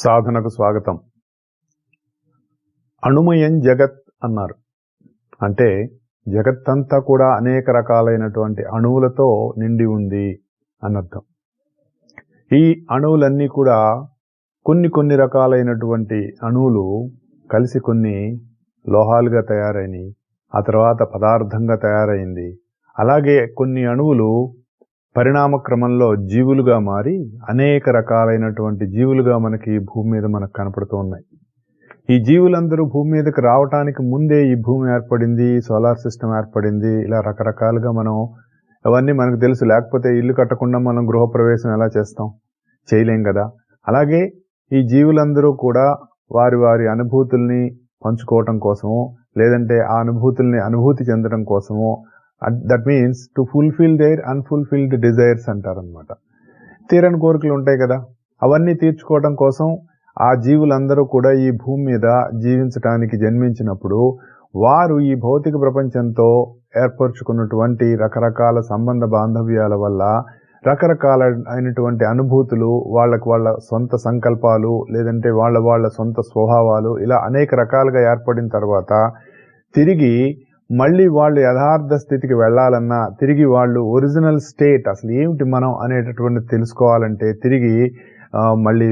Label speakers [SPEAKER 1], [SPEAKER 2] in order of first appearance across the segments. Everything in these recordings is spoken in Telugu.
[SPEAKER 1] సాధనకు స్వాగతం. అణుమయం జగత్ అన్నారు. అంటే జగత్తంతా కూడా అనేక రకాలైనటువంటి అణువులతో నిండి ఉంది అన్నర్థం. ఈ అణువులన్నీ కూడా కొన్ని రకాలైనటువంటి అణువులు కలిసి కొన్ని లోహాలుగా తయారైనవి, ఆ తర్వాత పదార్థంగా తయారైంది. అలాగే కొన్ని అణువులు పరిణామ క్రమంలో జీవులుగా మారి అనేక రకాలైనటువంటి జీవులుగా మనకి భూమి మీద మనకు కనపడుతూ ఉన్నాయి. ఈ జీవులందరూ భూమి మీదకి రావటానికి ముందే ఈ భూమి ఏర్పడింది, సోలార్ సిస్టమ్ ఏర్పడింది. ఇలా రకరకాలుగా మనం అవన్నీ మనకు తెలుసు. లేకపోతే ఇల్లు కట్టకుండా మనం గృహప్రవేశం ఎలా చేస్తాం? చేయలేం కదా. అలాగే ఈ జీవులందరూ కూడా వారి వారి అనుభూతుల్ని పంచుకోవటం కోసమో, లేదంటే ఆ అనుభూతుల్ని అనుభూతి చెందడం కోసమో, that means to fulfil there unfulfilled desires అంటారనమాట. తీరని కోరికలు ఉంటాయి కదా, అవన్నీ తీర్చుకోవడం కోసం ఆ జీవులందరూ కూడా ఈ భూమి మీద జీవించటానికి జన్మించినప్పుడు వారు ఈ భౌతిక ప్రపంచంతో ఏర్పరచుకున్నటువంటి రకరకాల సంబంధ బాంధవ్యాల వల్ల రకరకాల అయినటువంటి అనుభూతులు, వాళ్ళ సొంత సంకల్పాలు, లేదంటే వాళ్ళ సొంత స్వభావాలు, ఇలా అనేక రకాలుగా ఏర్పడిన తర్వాత తిరిగి మళ్ళీ వాళ్ళు యథార్థ స్థితికి వెళ్ళాలన్నా, తిరిగి వాళ్ళు ఒరిజినల్ స్టేట్ అసలు ఏమిటి మనం అనేటటువంటి తెలుసుకోవాలంటే తిరిగి మళ్ళీ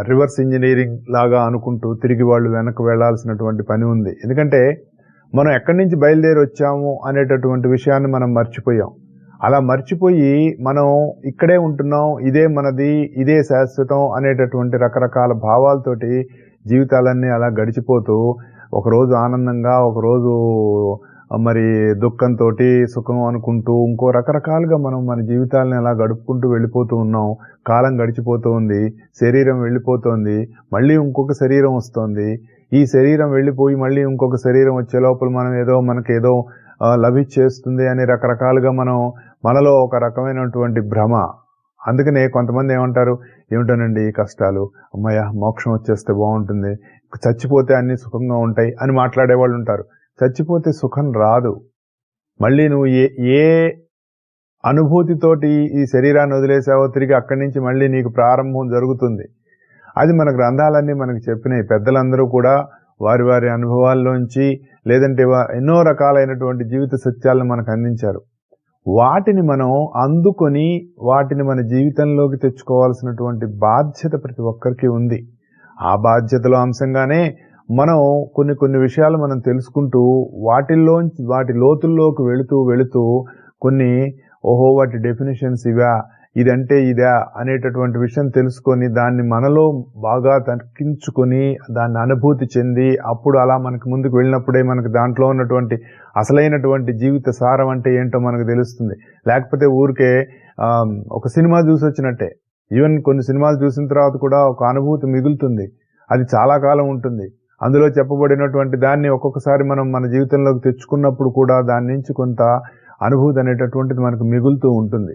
[SPEAKER 1] రివర్స్ ఇంజనీరింగ్ లాగా అనుకుంటూ తిరిగి వాళ్ళు వెనక్కి వెళ్లాల్సినటువంటి పని ఉంది. ఎందుకంటే మనం ఎక్కడి నుంచి బయలుదేరి వచ్చాము అనేటటువంటి విషయాన్ని మనం మర్చిపోయాం. అలా మర్చిపోయి మనం ఇక్కడే ఉంటున్నాం, ఇదే మనది, ఇదే శాశ్వతం అనేటటువంటి రకరకాల భావాలతోటి జీవితాలన్నీ అలా గడిచిపోతూ ఒకరోజు ఆనందంగా, ఒకరోజు మరి దుఃఖంతో సుఖం అనుకుంటూ ఇంకో రకరకాలుగా మనం మన జీవితాలను అలా గడుపుకుంటూ వెళ్ళిపోతూ ఉన్నాం. కాలం గడిచిపోతూ ఉంది, శరీరం వెళ్ళిపోతుంది, మళ్ళీ ఇంకొక శరీరం వస్తుంది. ఈ శరీరం వెళ్ళిపోయి మళ్ళీ ఇంకొక శరీరం వచ్చే లోపల మనకేదో లభించేస్తుంది అని రకరకాలుగా మనలో ఒక రకమైనటువంటి భ్రమ. అందుకనే కొంతమంది ఏమంటారు, ఏమిటోనండి కష్టాలు, అమ్మయ్య మోక్షం వచ్చేస్తే బాగుంటుంది, చచ్చిపోతే అన్ని సుఖంగా ఉంటాయి అని మాట్లాడేవాళ్ళు ఉంటారు. చచ్చిపోతే సుఖం రాదు. మళ్ళీ నువ్వు ఏ అనుభూతితోటి ఈ శరీరాన్ని వదిలేసావో తిరిగి అక్కడి నుంచి మళ్ళీ నీకు ప్రారంభం జరుగుతుంది. అది మన గ్రంథాలన్నీ మనకు చెప్పినాయి. పెద్దలందరూ కూడా వారి వారి అనుభవాల్లోంచి, లేదంటే ఎన్నో రకాలైనటువంటి జీవిత సత్యాలను మనకు అందించారు. వాటిని మనం అందుకొని వాటిని మన జీవితంలోకి తెచ్చుకోవాల్సినటువంటి బాధ్యత ప్రతి ఒక్కరికి ఉంది. ఆ బాధ్యతలో అంశంగానే మనం కొన్ని విషయాలు మనం తెలుసుకుంటూ వాటి లోతుల్లోకి వెళుతూ కొన్ని వాటి డెఫినేషన్స్ ఇవా, ఇదంటే ఇదా అనేటటువంటి విషయం తెలుసుకొని దాన్ని మనలో బాగా తక్కించుకొని దాన్ని అనుభూతి చెంది అప్పుడు అలా మనకు ముందుకు వెళ్ళినప్పుడే మనకు దాంట్లో ఉన్నటువంటి అసలైనటువంటి జీవిత సారం అంటే ఏంటో మనకు తెలుస్తుంది. లేకపోతే ఊరికే ఒక సినిమా చూసి వచ్చినట్టే. ఈవెన్ కొన్ని సినిమాలు చూసిన తర్వాత కూడా ఒక అనుభూతి మిగులుతుంది, అది చాలా కాలం ఉంటుంది. అందులో చెప్పబడినటువంటి దాన్ని ఒక్కొక్కసారి మనం మన జీవితంలోకి తెచ్చుకున్నప్పుడు కూడా దాని నుంచి కొంత అనుభూతి అనేటటువంటిది మనకు మిగులుతూ ఉంటుంది.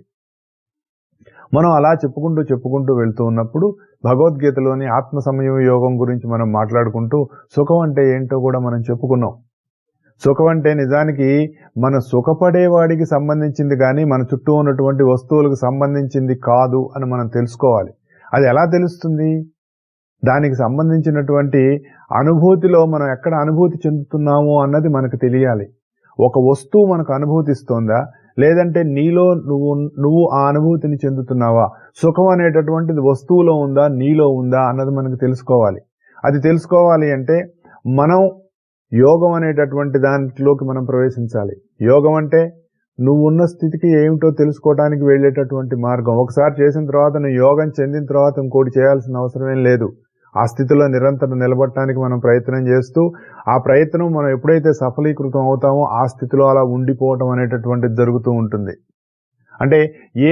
[SPEAKER 1] మనం అలా చెప్పుకుంటూ వెళ్తూ ఉన్నప్పుడు భగవద్గీతలోని ఆత్మ సంయమ యోగం గురించి మనం మాట్లాడుకుంటూ సుఖం అంటే ఏంటో కూడా మనం చెప్పుకున్నాం. సుఖం అంటే నిజానికి మన సుఖపడేవాడికి సంబంధించింది కానీ మన చుట్టూ ఉన్నటువంటి వస్తువులకు సంబంధించింది కాదు అని మనం తెలుసుకోవాలి. అది ఎలా తెలుస్తుంది? దానికి సంబంధించినటువంటి అనుభూతిలో మనం ఎక్కడ అనుభూతి చెందుతున్నామో అన్నది మనకు తెలియాలి. ఒక వస్తువు మనకు అనుభూతిస్తోందా, లేదంటే నీలో నువ్వు ఆ అనుభూతిని చెందుతున్నావా? సుఖం అనేటటువంటిది వస్తువులో ఉందా, నీలో ఉందా అన్నది మనకు తెలుసుకోవాలి. అది తెలుసుకోవాలి అంటే మనం యోగం అనేటటువంటి దాంట్లోకి మనం ప్రవేశించాలి. యోగం అంటే నువ్వు ఉన్న స్థితికి ఏమిటో తెలుసుకోవడానికి వెళ్ళేటటువంటి మార్గం. ఒకసారి చేసిన తర్వాత నువ్వు యోగం చెందిన తర్వాత ఇంకోటి చేయాల్సిన అవసరం ఏం లేదు. ఆ స్థితిలో నిరంతరం నిలబడటానికి మనం ప్రయత్నం చేస్తూ ఆ ప్రయత్నం మనం ఎప్పుడైతే సఫలీకృతం అవుతామో ఆ స్థితిలో అలా ఉండిపోవటం అనేటటువంటిది జరుగుతూ ఉంటుంది. అంటే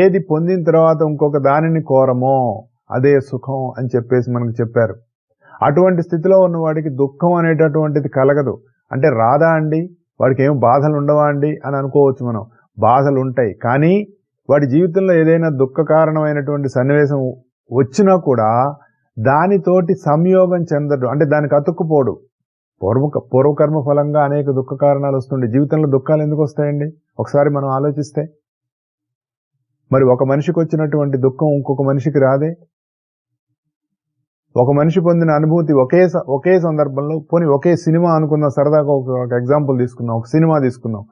[SPEAKER 1] ఏది పొందిన తర్వాత ఇంకొక దానిని కోరమో అదే సుఖం అని చెప్పేసి మనకు చెప్పారు. అటువంటి స్థితిలో ఉన్న వాడికి దుఃఖం అనేటటువంటిది కలగదు. అంటే రాదా అండి, వాడికి ఏం బాధలు ఉండవా అండి అని అనుకోవచ్చు మనం. బాధలు ఉంటాయి, కానీ వాడి జీవితంలో ఏదైనా దుఃఖ కారణమైనటువంటి సన్నివేశం వచ్చినా కూడా దానితోటి సంయోగం చెందడు, అంటే దానికి అతుక్కుపోడు. పూర్వకర్మ ఫలంగా అనేక దుఃఖ కారణాలు వస్తుండే. జీవితంలో దుఃఖాలు ఎందుకు వస్తాయండి ఒకసారి మనం ఆలోచిస్తే? మరి ఒక మనిషికి వచ్చినటువంటి దుఃఖం ఇంకొక మనిషికి రాదే? ఒక మనిషి పొందిన అనుభూతి ఒకే సందర్భంలో, పోనీ ఒకే సినిమా అనుకుందాం, సరదాగా ఒక ఎగ్జాంపుల్ తీసుకుందాం, ఒక సినిమా తీసుకుందాం.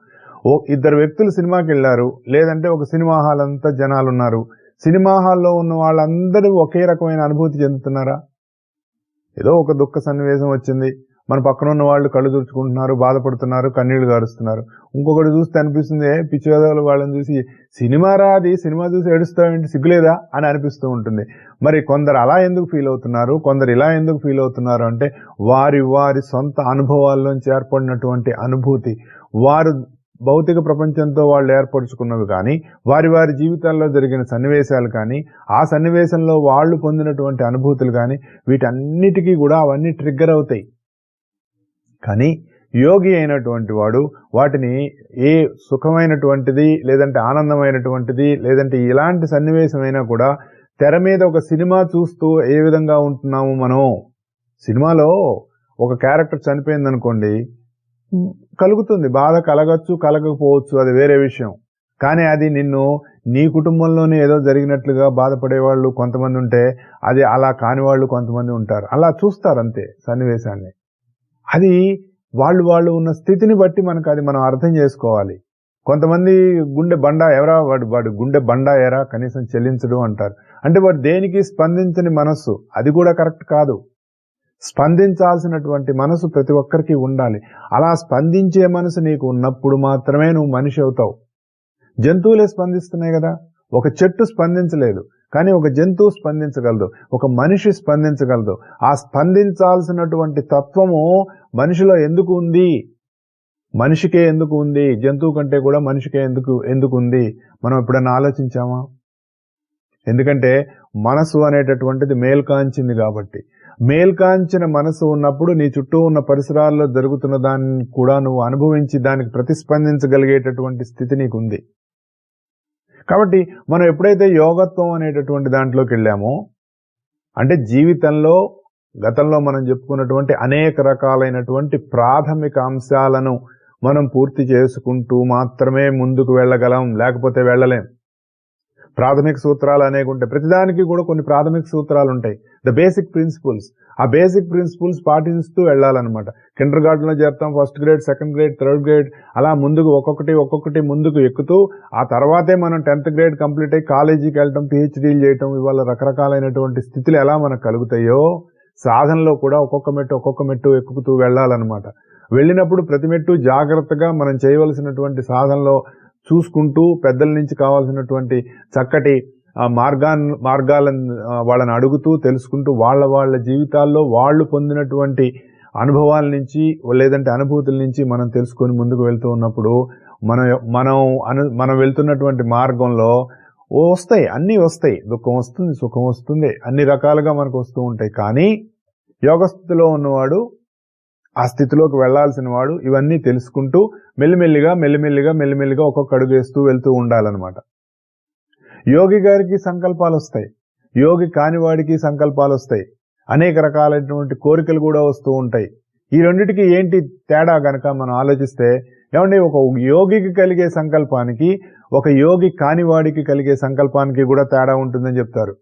[SPEAKER 1] ఇద్దరు వ్యక్తులు సినిమాకి వెళ్ళారు, లేదంటే ఒక సినిమా హాల్ అంతా జనాలు ఉన్నారు. సినిమా హాల్లో ఉన్న వాళ్ళందరూ ఒకే రకమైన అనుభూతి చెందుతున్నారా? ఏదో ఒక దుఃఖ సన్నివేశం వచ్చింది, మన పక్కన ఉన్న వాళ్ళు కళ్ళు తుడుచుకుంటున్నారు, బాధపడుతున్నారు, కన్నీళ్లు గారుస్తున్నారు. ఇంకొకటి చూస్తే అనిపిస్తుంది, పిచ్చివేదాలు వాళ్ళని చూసి సినిమా రాది, సినిమా చూసి ఏడుస్తావేంటి, సిగ్గులేదా అని అనిపిస్తూ ఉంటుంది. మరి కొందరు అలా ఎందుకు ఫీల్ అవుతున్నారు, కొందరు ఇలా ఎందుకు ఫీల్ అవుతున్నారు అంటే వారి వారి సొంత అనుభవాల్లోంచి ఏర్పడినటువంటి అనుభూతి, వారు భౌతిక ప్రపంచంతో వాళ్ళు ఏర్పరచుకున్నవి కానీ, వారి వారి జీవితాల్లో జరిగిన సన్నివేశాలు కానీ, ఆ సన్నివేశంలో వాళ్ళు పొందినటువంటి అనుభూతులు కానీ, వీటన్నిటికీ కూడా అవన్నీ ట్రిగ్గర్ అవుతాయి. కానీ యోగి అయినటువంటి వాడు వాటిని ఏ సుఖమైనటువంటిది, లేదంటే ఆనందమైనటువంటిది, లేదంటే ఇలాంటి సన్నివేశమైనా కూడా తెర మీద ఒక సినిమా చూస్తూ ఏ విధంగా ఉంటున్నాము మనం, సినిమాలో ఒక క్యారెక్టర్ చనిపోయిందనుకోండి, కలుగుతుంది, బాధ కలగచ్చు, కలగకపోవచ్చు, అది వేరే విషయం. కానీ అది నీ కుటుంబంలోనే ఏదో జరిగినట్లుగా బాధపడేవాళ్ళు కొంతమంది ఉంటే, అది అలా కాని వాళ్ళు కొంతమంది ఉంటారు. అలా చూస్తారు అంతే సన్నివేశాన్ని. అది వాళ్ళు ఉన్న స్థితిని బట్టి మనకు అది మనం అర్థం చేసుకోవాలి. కొంతమంది గుండె బండ ఎవరా వాడు గుండె బండ ఎరా కనీసం చెల్లించడు అంటారు. అంటే వాడు దేనికి స్పందించని మనస్సు, అది కూడా కరెక్ట్ కాదు. స్పందించాల్సినటువంటి మనసు ప్రతి ఒక్కరికి ఉండాలి. అలా స్పందించే మనసు నీకు ఉన్నప్పుడు మాత్రమే నువ్వు మనిషి అవుతావు. జంతువులే స్పందిస్తున్నాయి కదా, ఒక చెట్టు స్పందించలేదు, కానీ ఒక జంతువు స్పందించగలదు, ఒక మనిషి స్పందించగలదు. ఆ స్పందించాల్సినటువంటి తత్వము మనిషిలో ఎందుకు ఉంది? మనిషికే ఎందుకు ఉంది? జంతువు కంటే కూడా మనిషికే ఎందుకు ఉంది? మనం ఎప్పుడన్నా ఆలోచించామా? ఎందుకంటే మనసు అనేటటువంటిది మేల్కాంచింది కాబట్టి. మేల్కాంచిన మనసు ఉన్నప్పుడు నీ చుట్టూ ఉన్న పరిసరాల్లో జరుగుతున్న దాన్ని కూడా నువ్వు అనుభవించి దానికి ప్రతిస్పందించగలిగేటటువంటి స్థితి నీకు ఉంది. కాబట్టి మనం ఎప్పుడైతే యోగత్వం అనేటటువంటి దాంట్లోకి వెళ్ళామో, అంటే జీవితంలో గతంలో మనం చెప్పుకున్నటువంటి అనేక రకాలైనటువంటి ప్రాథమిక అంశాలను మనం పూర్తి చేసుకుంటూ మాత్రమే ముందుకు వెళ్ళగలం, లేకపోతే వెళ్ళలేం. ప్రాథమిక సూత్రాలు అనేవి ఉంటాయి, ప్రతిదానికి కూడా కొన్ని ప్రాథమిక సూత్రాలు ఉంటాయి, ద బేసిక్ ప్రిన్సిపల్స్. ఆ బేసిక్ ప్రిన్సిపల్స్ పాటిస్తూ వెళ్ళాలన్నమాట. కిండర్ గార్డెన్లో చేస్తాం, first grade, second grade, third grade, అలా ముందుకు ఒక్కొక్కటి ముందుకు ఎక్కుతూ ఆ తర్వాతే మనం 10th గ్రేడ్ కంప్లీట్ అయ్యి కాలేజీకి వెళ్ళటం, పిహెచ్డీలు చేయటం, ఇవాళ రకరకాలైనటువంటి స్థితులు ఎలా మనకు కలుగుతాయో సాధనలో కూడా ఒక్కొక్క మెట్టు ఎక్కుతూ వెళ్ళాలన్నమాట. వెళ్ళినప్పుడు ప్రతి మెట్టు జాగ్రత్తగా మనం చేయవలసినటువంటి సాధనలో చూసుకుంటూ, పెద్దల నుంచి కావాల్సినటువంటి చక్కటి మార్గాలను వాళ్ళని అడుగుతూ తెలుసుకుంటూ, వాళ్ళ జీవితాల్లో వాళ్ళు పొందినటువంటి అనుభవాల నుంచి లేదంటే అనుభూతుల నుంచి మనం తెలుసుకొని ముందుకు వెళ్తూ ఉన్నప్పుడు మనం వెళ్తున్నటువంటి మార్గంలో అన్నీ వస్తాయి, దుఃఖం వస్తుంది, సుఖం వస్తుంది, అన్ని రకాలుగా మనకు వస్తూ ఉంటాయి. కానీ యోగ స్థితిలో ఉన్నవాడు, ఆ స్థితిలోకి వెళ్లాల్సిన వాడు ఇవన్నీ తెలుసుకుంటూ మెల్లిమెల్లిగా ఒక్కొక్క అడుగు వేస్తూ వెళ్తూ ఉండాలన్నమాట. యోగి గారికి సంకల్పాలు వస్తాయి, యోగి కానివాడికి సంకల్పాలు వస్తాయి, అనేక రకాలైనటువంటి కోరికలు కూడా వస్తూ ఉంటాయి. ఈ రెండిటికి ఏంటి తేడా గనక మనం ఆలోచిస్తే, ఏమండి, ఒక యోగికి కలిగే సంకల్పానికి ఒక యోగి కానివాడికి కలిగే సంకల్పానికి కూడా తేడా ఉంటుందని చెప్తారు.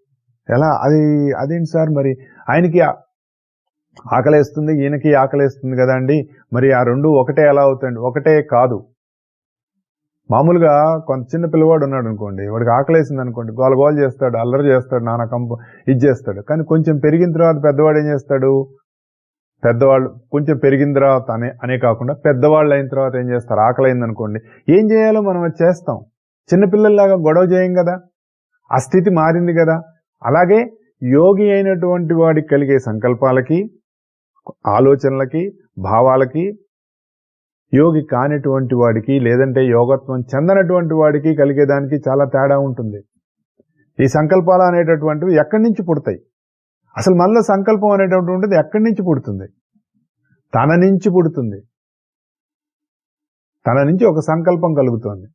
[SPEAKER 1] ఎలా? అదేంటి సార్, మరి ఆయనకి ఆకలేస్తుంది, ఈయనకి ఆకలేస్తుంది కదా అండి, మరి ఆ రెండు ఒకటే ఎలా అవుతాయండి? ఒకటే కాదు. మామూలుగా కొంత చిన్న పిల్లవాడు ఉన్నాడు అనుకోండి, వాడికి ఆకలేసింది అనుకోండి, గోల చేస్తాడు, అల్లరి చేస్తాడు, నానా ఇది చేస్తాడు. కానీ కొంచెం పెరిగిన తర్వాత పెద్దవాడు ఏం చేస్తాడు? పెద్దవాళ్ళు కొంచెం పెరిగిన తర్వాత అనే కాకుండా పెద్దవాళ్ళు అయిన తర్వాత ఏం చేస్తారు? ఆకలైంది అనుకోండి, ఏం చేయాలో మనం అది చేస్తాం. చిన్నపిల్లల్లాగా గొడవ చేయం కదా, ఆ స్థితి మారింది కదా. అలాగే యోగి అయినటువంటి వాడికి కలిగే సంకల్పాలకి, ఆలోచనలకి, భావాలకి, యోగి కానిటువంటి వాడికి లేదంటే యోగత్వం చెందనటువంటి వాడికి కలిగేదానికి చాలా తేడా ఉంటుంది. ఈ సంకల్పాలు అనేటటువంటివి ఎక్కడి నుంచి పుడతాయి? అసలు మనలో సంకల్పం అనేటటువంటిది ఎక్కడి నుంచి పుడుతుంది? తన నుంచి పుడుతుంది. తన నుంచి ఒక సంకల్పం కలుగుతుంది.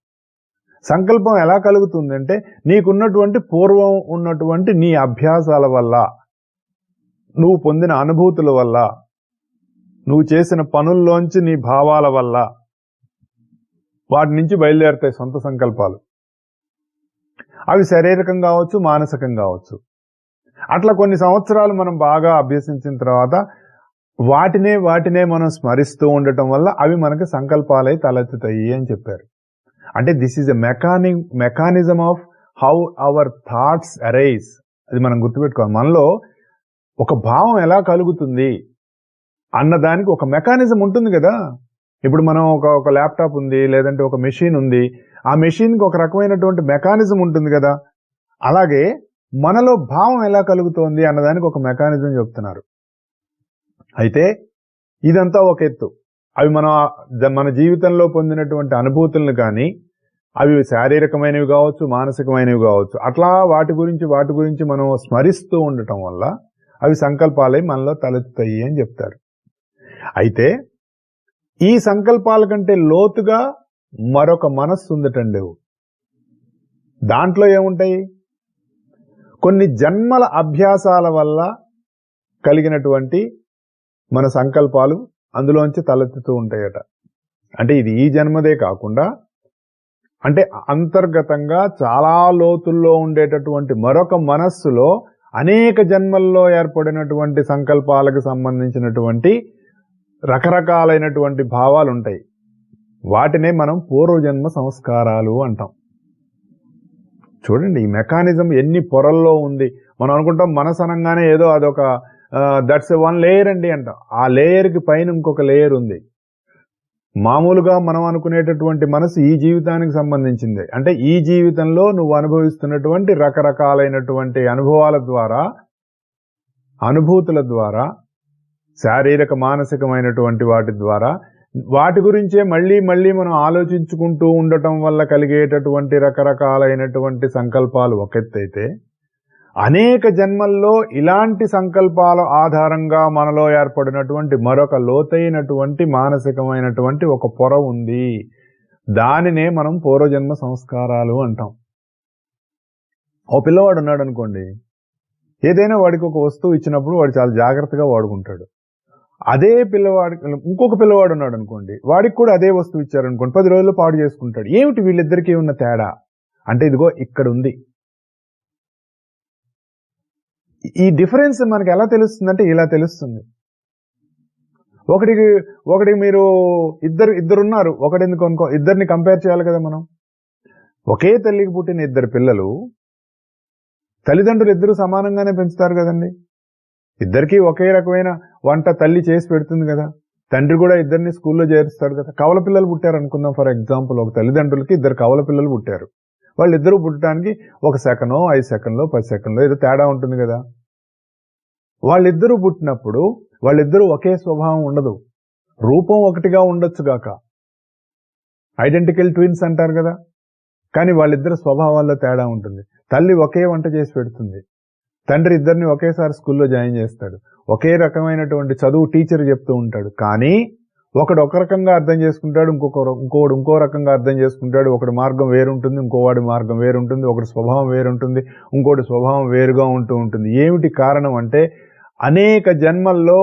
[SPEAKER 1] సంకల్పం ఎలా కలుగుతుంది అంటే, నీకున్నటువంటి పూర్వం ఉన్నటువంటి నీ అభ్యాసాల వల్ల, నువ్వు పొందిన అనుభూతుల వల్ల, నువ్వు చేసిన పనుల్లోంచి నీ భావాల వల్ల, వాటి నుంచి బయలుదేరుతాయి సొంత సంకల్పాలు. అవి శారీరకం కావచ్చు, మానసికం కావచ్చు. అట్లా కొన్ని సంవత్సరాలు మనం బాగా అభ్యసించిన తర్వాత వాటినే మనం స్మరిస్తూ ఉండటం వల్ల అవి మనకి సంకల్పాలై తలెత్తుతాయి అని చెప్పారు. అంటే this is a mechanism of how our thoughts arise. అది మనం గుర్తుపెట్టుకోవాలి. మనలో ఒక భావం ఎలా కలుగుతుంది అన్నదానికి ఒక మెకానిజం ఉంటుంది కదా. ఇప్పుడు మనం ఒక ల్యాప్టాప్ ఉంది, లేదంటే ఒక మెషిన్ ఉంది, ఆ మెషిన్కి ఒక రకమైనటువంటి మెకానిజం ఉంటుంది కదా. అలాగే మనలో భావం ఎలా కలుగుతోంది అన్నదానికి ఒక మెకానిజం చెప్తున్నారు. అయితే ఇదంతా ఒక ఎత్తు. అవి మన జీవితంలో పొందినటువంటి అనుభూతులను కానీ, అవి శారీరకమైనవి కావచ్చు, మానసికమైనవి కావచ్చు, అట్లా వాటి గురించి మనం స్మరిస్తూ ఉండటం వల్ల అవి సంకల్పాలై మనలో తలెత్తుతాయి అని చెప్తారు. అయితే ఈ సంకల్పాల కంటే లోతుగా మరొక మనస్సు ఉందటండి. దాంట్లో ఏముంటాయి? కొన్ని జన్మల అభ్యాసాల వల్ల కలిగినటువంటి మన సంకల్పాలు అందులోంచి తలెత్తుతూ ఉంటాయట. అంటే ఇది ఈ జన్మదే కాకుండా, అంటే అంతర్గతంగా చాలా లోతుల్లో ఉండేటటువంటి మరొక మనస్సులో అనేక జన్మల్లో ఏర్పడినటువంటి సంకల్పాలకు సంబంధించినటువంటి రకరకాలైనటువంటి భావాలు ఉంటాయి. వాటినే మనం పూర్వజన్మ సంస్కారాలు అంటాం. చూడండి, ఈ మెకానిజం ఎన్ని పొరల్లో ఉంది. మనం అనుకుంటాం మనసు అనగానే ఏదో అదొక దట్స్ వన్ లేయర్ అండి అంటాం. ఆ లేయర్కి పైన ఇంకొక లేయర్ ఉంది. మామూలుగా మనం అనుకునేటటువంటి మనసు ఈ జీవితానికి సంబంధించింది. అంటే ఈ జీవితంలో నువ్వు అనుభవిస్తున్నటువంటి రకరకాలైనటువంటి అనుభవాల ద్వారా, అనుభూతుల ద్వారా, శారీరక మానసికమైనటువంటి వాటి ద్వారా, వాటి గురించే మళ్ళీ మనం ఆలోచించుకుంటూ ఉండటం వల్ల కలిగేటటువంటి రకరకాలైనటువంటి సంకల్పాలు ఒక ఎత్తైతే, అనేక జన్మల్లో ఇలాంటి సంకల్పాల ఆధారంగా మనలో ఏర్పడినటువంటి మరొక లోతైనటువంటి మానసికమైనటువంటి ఒక పొర ఉంది. దానినే మనం పూర్వజన్మ సంస్కారాలు అంటాం. ఓ పిల్లవాడు ఉన్నాడు అనుకోండి, ఏదైనా వాడికి ఒక వస్తువు ఇచ్చినప్పుడు వాడు చాలా జాగ్రత్తగా వాడుకుంటాడు. అదే ఇంకొక పిల్లవాడు ఉన్నాడు అనుకోండి, వాడికి కూడా అదే వస్తువు ఇచ్చారనుకోండి, 10 రోజుల్లో పాడు చేసుకుంటాడు. ఏమిటి వీళ్ళిద్దరికీ ఉన్న తేడా అంటే, ఇదిగో ఇక్కడ ఉంది. ఈ డిఫరెన్స్ మనకి ఎలా తెలుస్తుందంటే ఇలా తెలుస్తుంది. ఒకటికి మీరు ఇద్దరున్నారు, ఒకటెందుకు ఇద్దరిని కంపేర్ చేయాలి కదా మనం. ఒకే తల్లికి పుట్టిన ఇద్దరు పిల్లలు, తల్లిదండ్రులు ఇద్దరు సమానంగానే పెంచుతారు కదండి. ఇద్దరికీ ఒకే రకమైన వంట తల్లి చేసి పెడుతుంది కదా. తండ్రి కూడా ఇద్దరిని స్కూల్లో చేరుస్తాడు కదా. కవల పిల్లలు పుట్టారు అనుకుందాం ఫర్ ఎగ్జాంపుల్. ఒక తల్లిదండ్రులకి 2 కవల పిల్లలు పుట్టారు. వాళ్ళిద్దరూ పుట్టడానికి 1 సెకనో 5 సెకండ్లో 10 సెకండ్లో ఏదో తేడా ఉంటుంది కదా. వాళ్ళిద్దరూ పుట్టినప్పుడు వాళ్ళిద్దరూ ఒకే స్వభావం ఉండదు. రూపం ఒకటిగా ఉండొచ్చు గాక, ఐడెంటికల్ ట్విన్స్ అంటారు కదా. కానీ వాళ్ళిద్దరు స్వభావాల్లో తేడా ఉంటుంది. తల్లి ఒకే వంట చేసి పెడుతుంది, తండ్రి ఇద్దరిని ఒకేసారి స్కూల్లో జాయిన్ చేస్తాడు, ఒకే రకమైనటువంటి చదువు టీచర్ చెప్తూ ఉంటాడు. కానీ ఒకడు ఒక రకంగా అర్థం చేసుకుంటాడు, ఇంకోడు ఇంకో రకంగా అర్థం చేసుకుంటాడు. ఒకటి మార్గం వేరుంటుంది, ఇంకోవాడి మార్గం వేరుంటుంది. ఒకటి స్వభావం వేరుంటుంది, ఇంకోటి స్వభావం వేరుగా ఉంటుంది. ఏమిటి కారణం అంటే, అనేక జన్మల్లో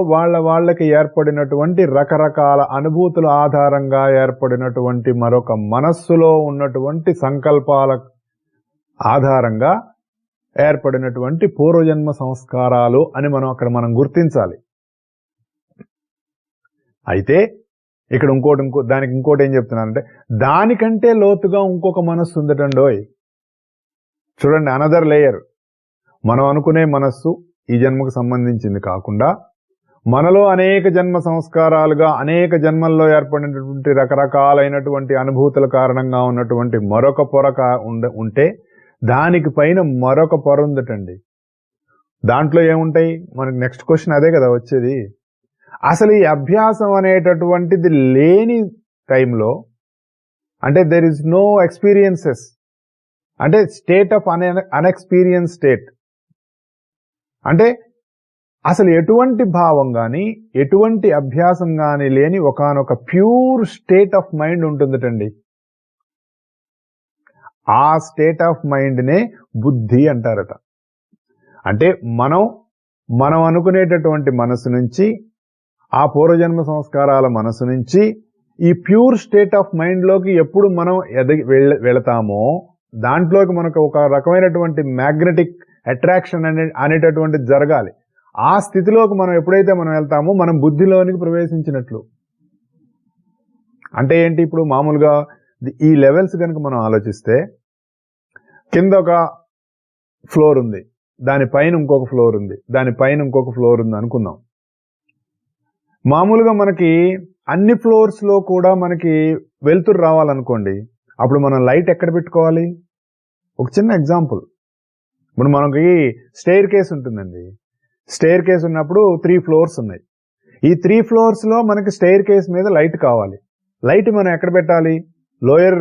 [SPEAKER 1] వాళ్ళకి ఏర్పడినటువంటి రకరకాల అనుభూతుల ఆధారంగా ఏర్పడినటువంటి మరొక మనస్సులో ఉన్నటువంటి సంకల్పాల ఆధారంగా ఏర్పడినటువంటి పూర్వజన్మ సంస్కారాలు అని మనం గుర్తించాలి. అయితే ఇక్కడ దానికి ఇంకోటి ఏం చెప్తున్నానంటే, దానికంటే లోతుగా ఇంకొక మనస్సు ఉందటండోయ్. చూడండి, అనదర్ లేయర్. మనం అనుకునే మనస్సు ఈ జన్మకు సంబంధించింది కాకుండా, మనలో అనేక జన్మ సంస్కారాలుగా అనేక జన్మల్లో ఏర్పడినటువంటి రకరకాలైనటువంటి అనుభూతుల కారణంగా ఉన్నటువంటి మరొక పొర ఉంటే, దానికి పైన మరొక పొర ఉందటండి. దాంట్లో ఏముంటాయి? మనకి నెక్స్ట్ క్వశ్చన్ అదే కదా వచ్చేది. అసలు ఈ అభ్యాసం అనేటటువంటిది లేని టైంలో, అంటే దెర్ ఇస్ నో ఎక్స్పీరియన్సెస్, అంటే స్టేట్ ఆఫ్ అన్ఎక్స్పీరియన్స్ స్టేట్, అంటే అసలు ఎటువంటి భావం కానీ ఎటువంటి అభ్యాసం కానీ లేని ఒకానొక ప్యూర్ స్టేట్ ఆఫ్ మైండ్ ఉంటుందటండి. ఆ స్టేట్ ఆఫ్ మైండ్నే బుద్ధి అంటారట. అంటే మనం అనుకునేటటువంటి మనసు నుంచి, ఆ పూర్వజన్మ సంస్కారాల మనసు నుంచి ఈ ప్యూర్ స్టేట్ ఆఫ్ మైండ్లోకి ఎప్పుడు మనం వెళతామో, దాంట్లోకి మనకు ఒక రకమైనటువంటి మ్యాగ్నెటిక్ అట్రాక్షన్ అనేటటువంటిది జరగాలి. ఆ స్థితిలోకి మనం ఎప్పుడైతే మనం వెళ్తామో మనం బుద్ధిలోనికి ప్రవేశించినట్లు. అంటే ఏంటి, ఇప్పుడు మామూలుగా ఈ లెవెల్స్ కనుక మనం ఆలోచిస్తే, కింద ఒక ఫ్లోర్ ఉంది, దానిపైన ఇంకొక ఫ్లోర్ ఉంది, దానిపైన ఇంకొక ఫ్లోర్ ఉంది అనుకుందాం. మామూలుగా మనకి అన్ని ఫ్లోర్స్ లో కూడా మనకి వెలుతురు రావాలనుకోండి, అప్పుడు మనం లైట్ ఎక్కడ పెట్టుకోవాలి? ఒక చిన్న ఎగ్జాంపుల్, ఇప్పుడు మనకి స్టెయిర్ కేస్ ఉంటుందండి. స్టెయిర్ కేస్ ఉన్నప్పుడు 3 ఫ్లోర్స్ ఉన్నాయి. ఈ 3 ఫ్లోర్స్ లో మనకి స్టెయిర్ కేస్ మీద లైట్ కావాలి. లైట్ మనం ఎక్కడ పెట్టాలి? లోయర్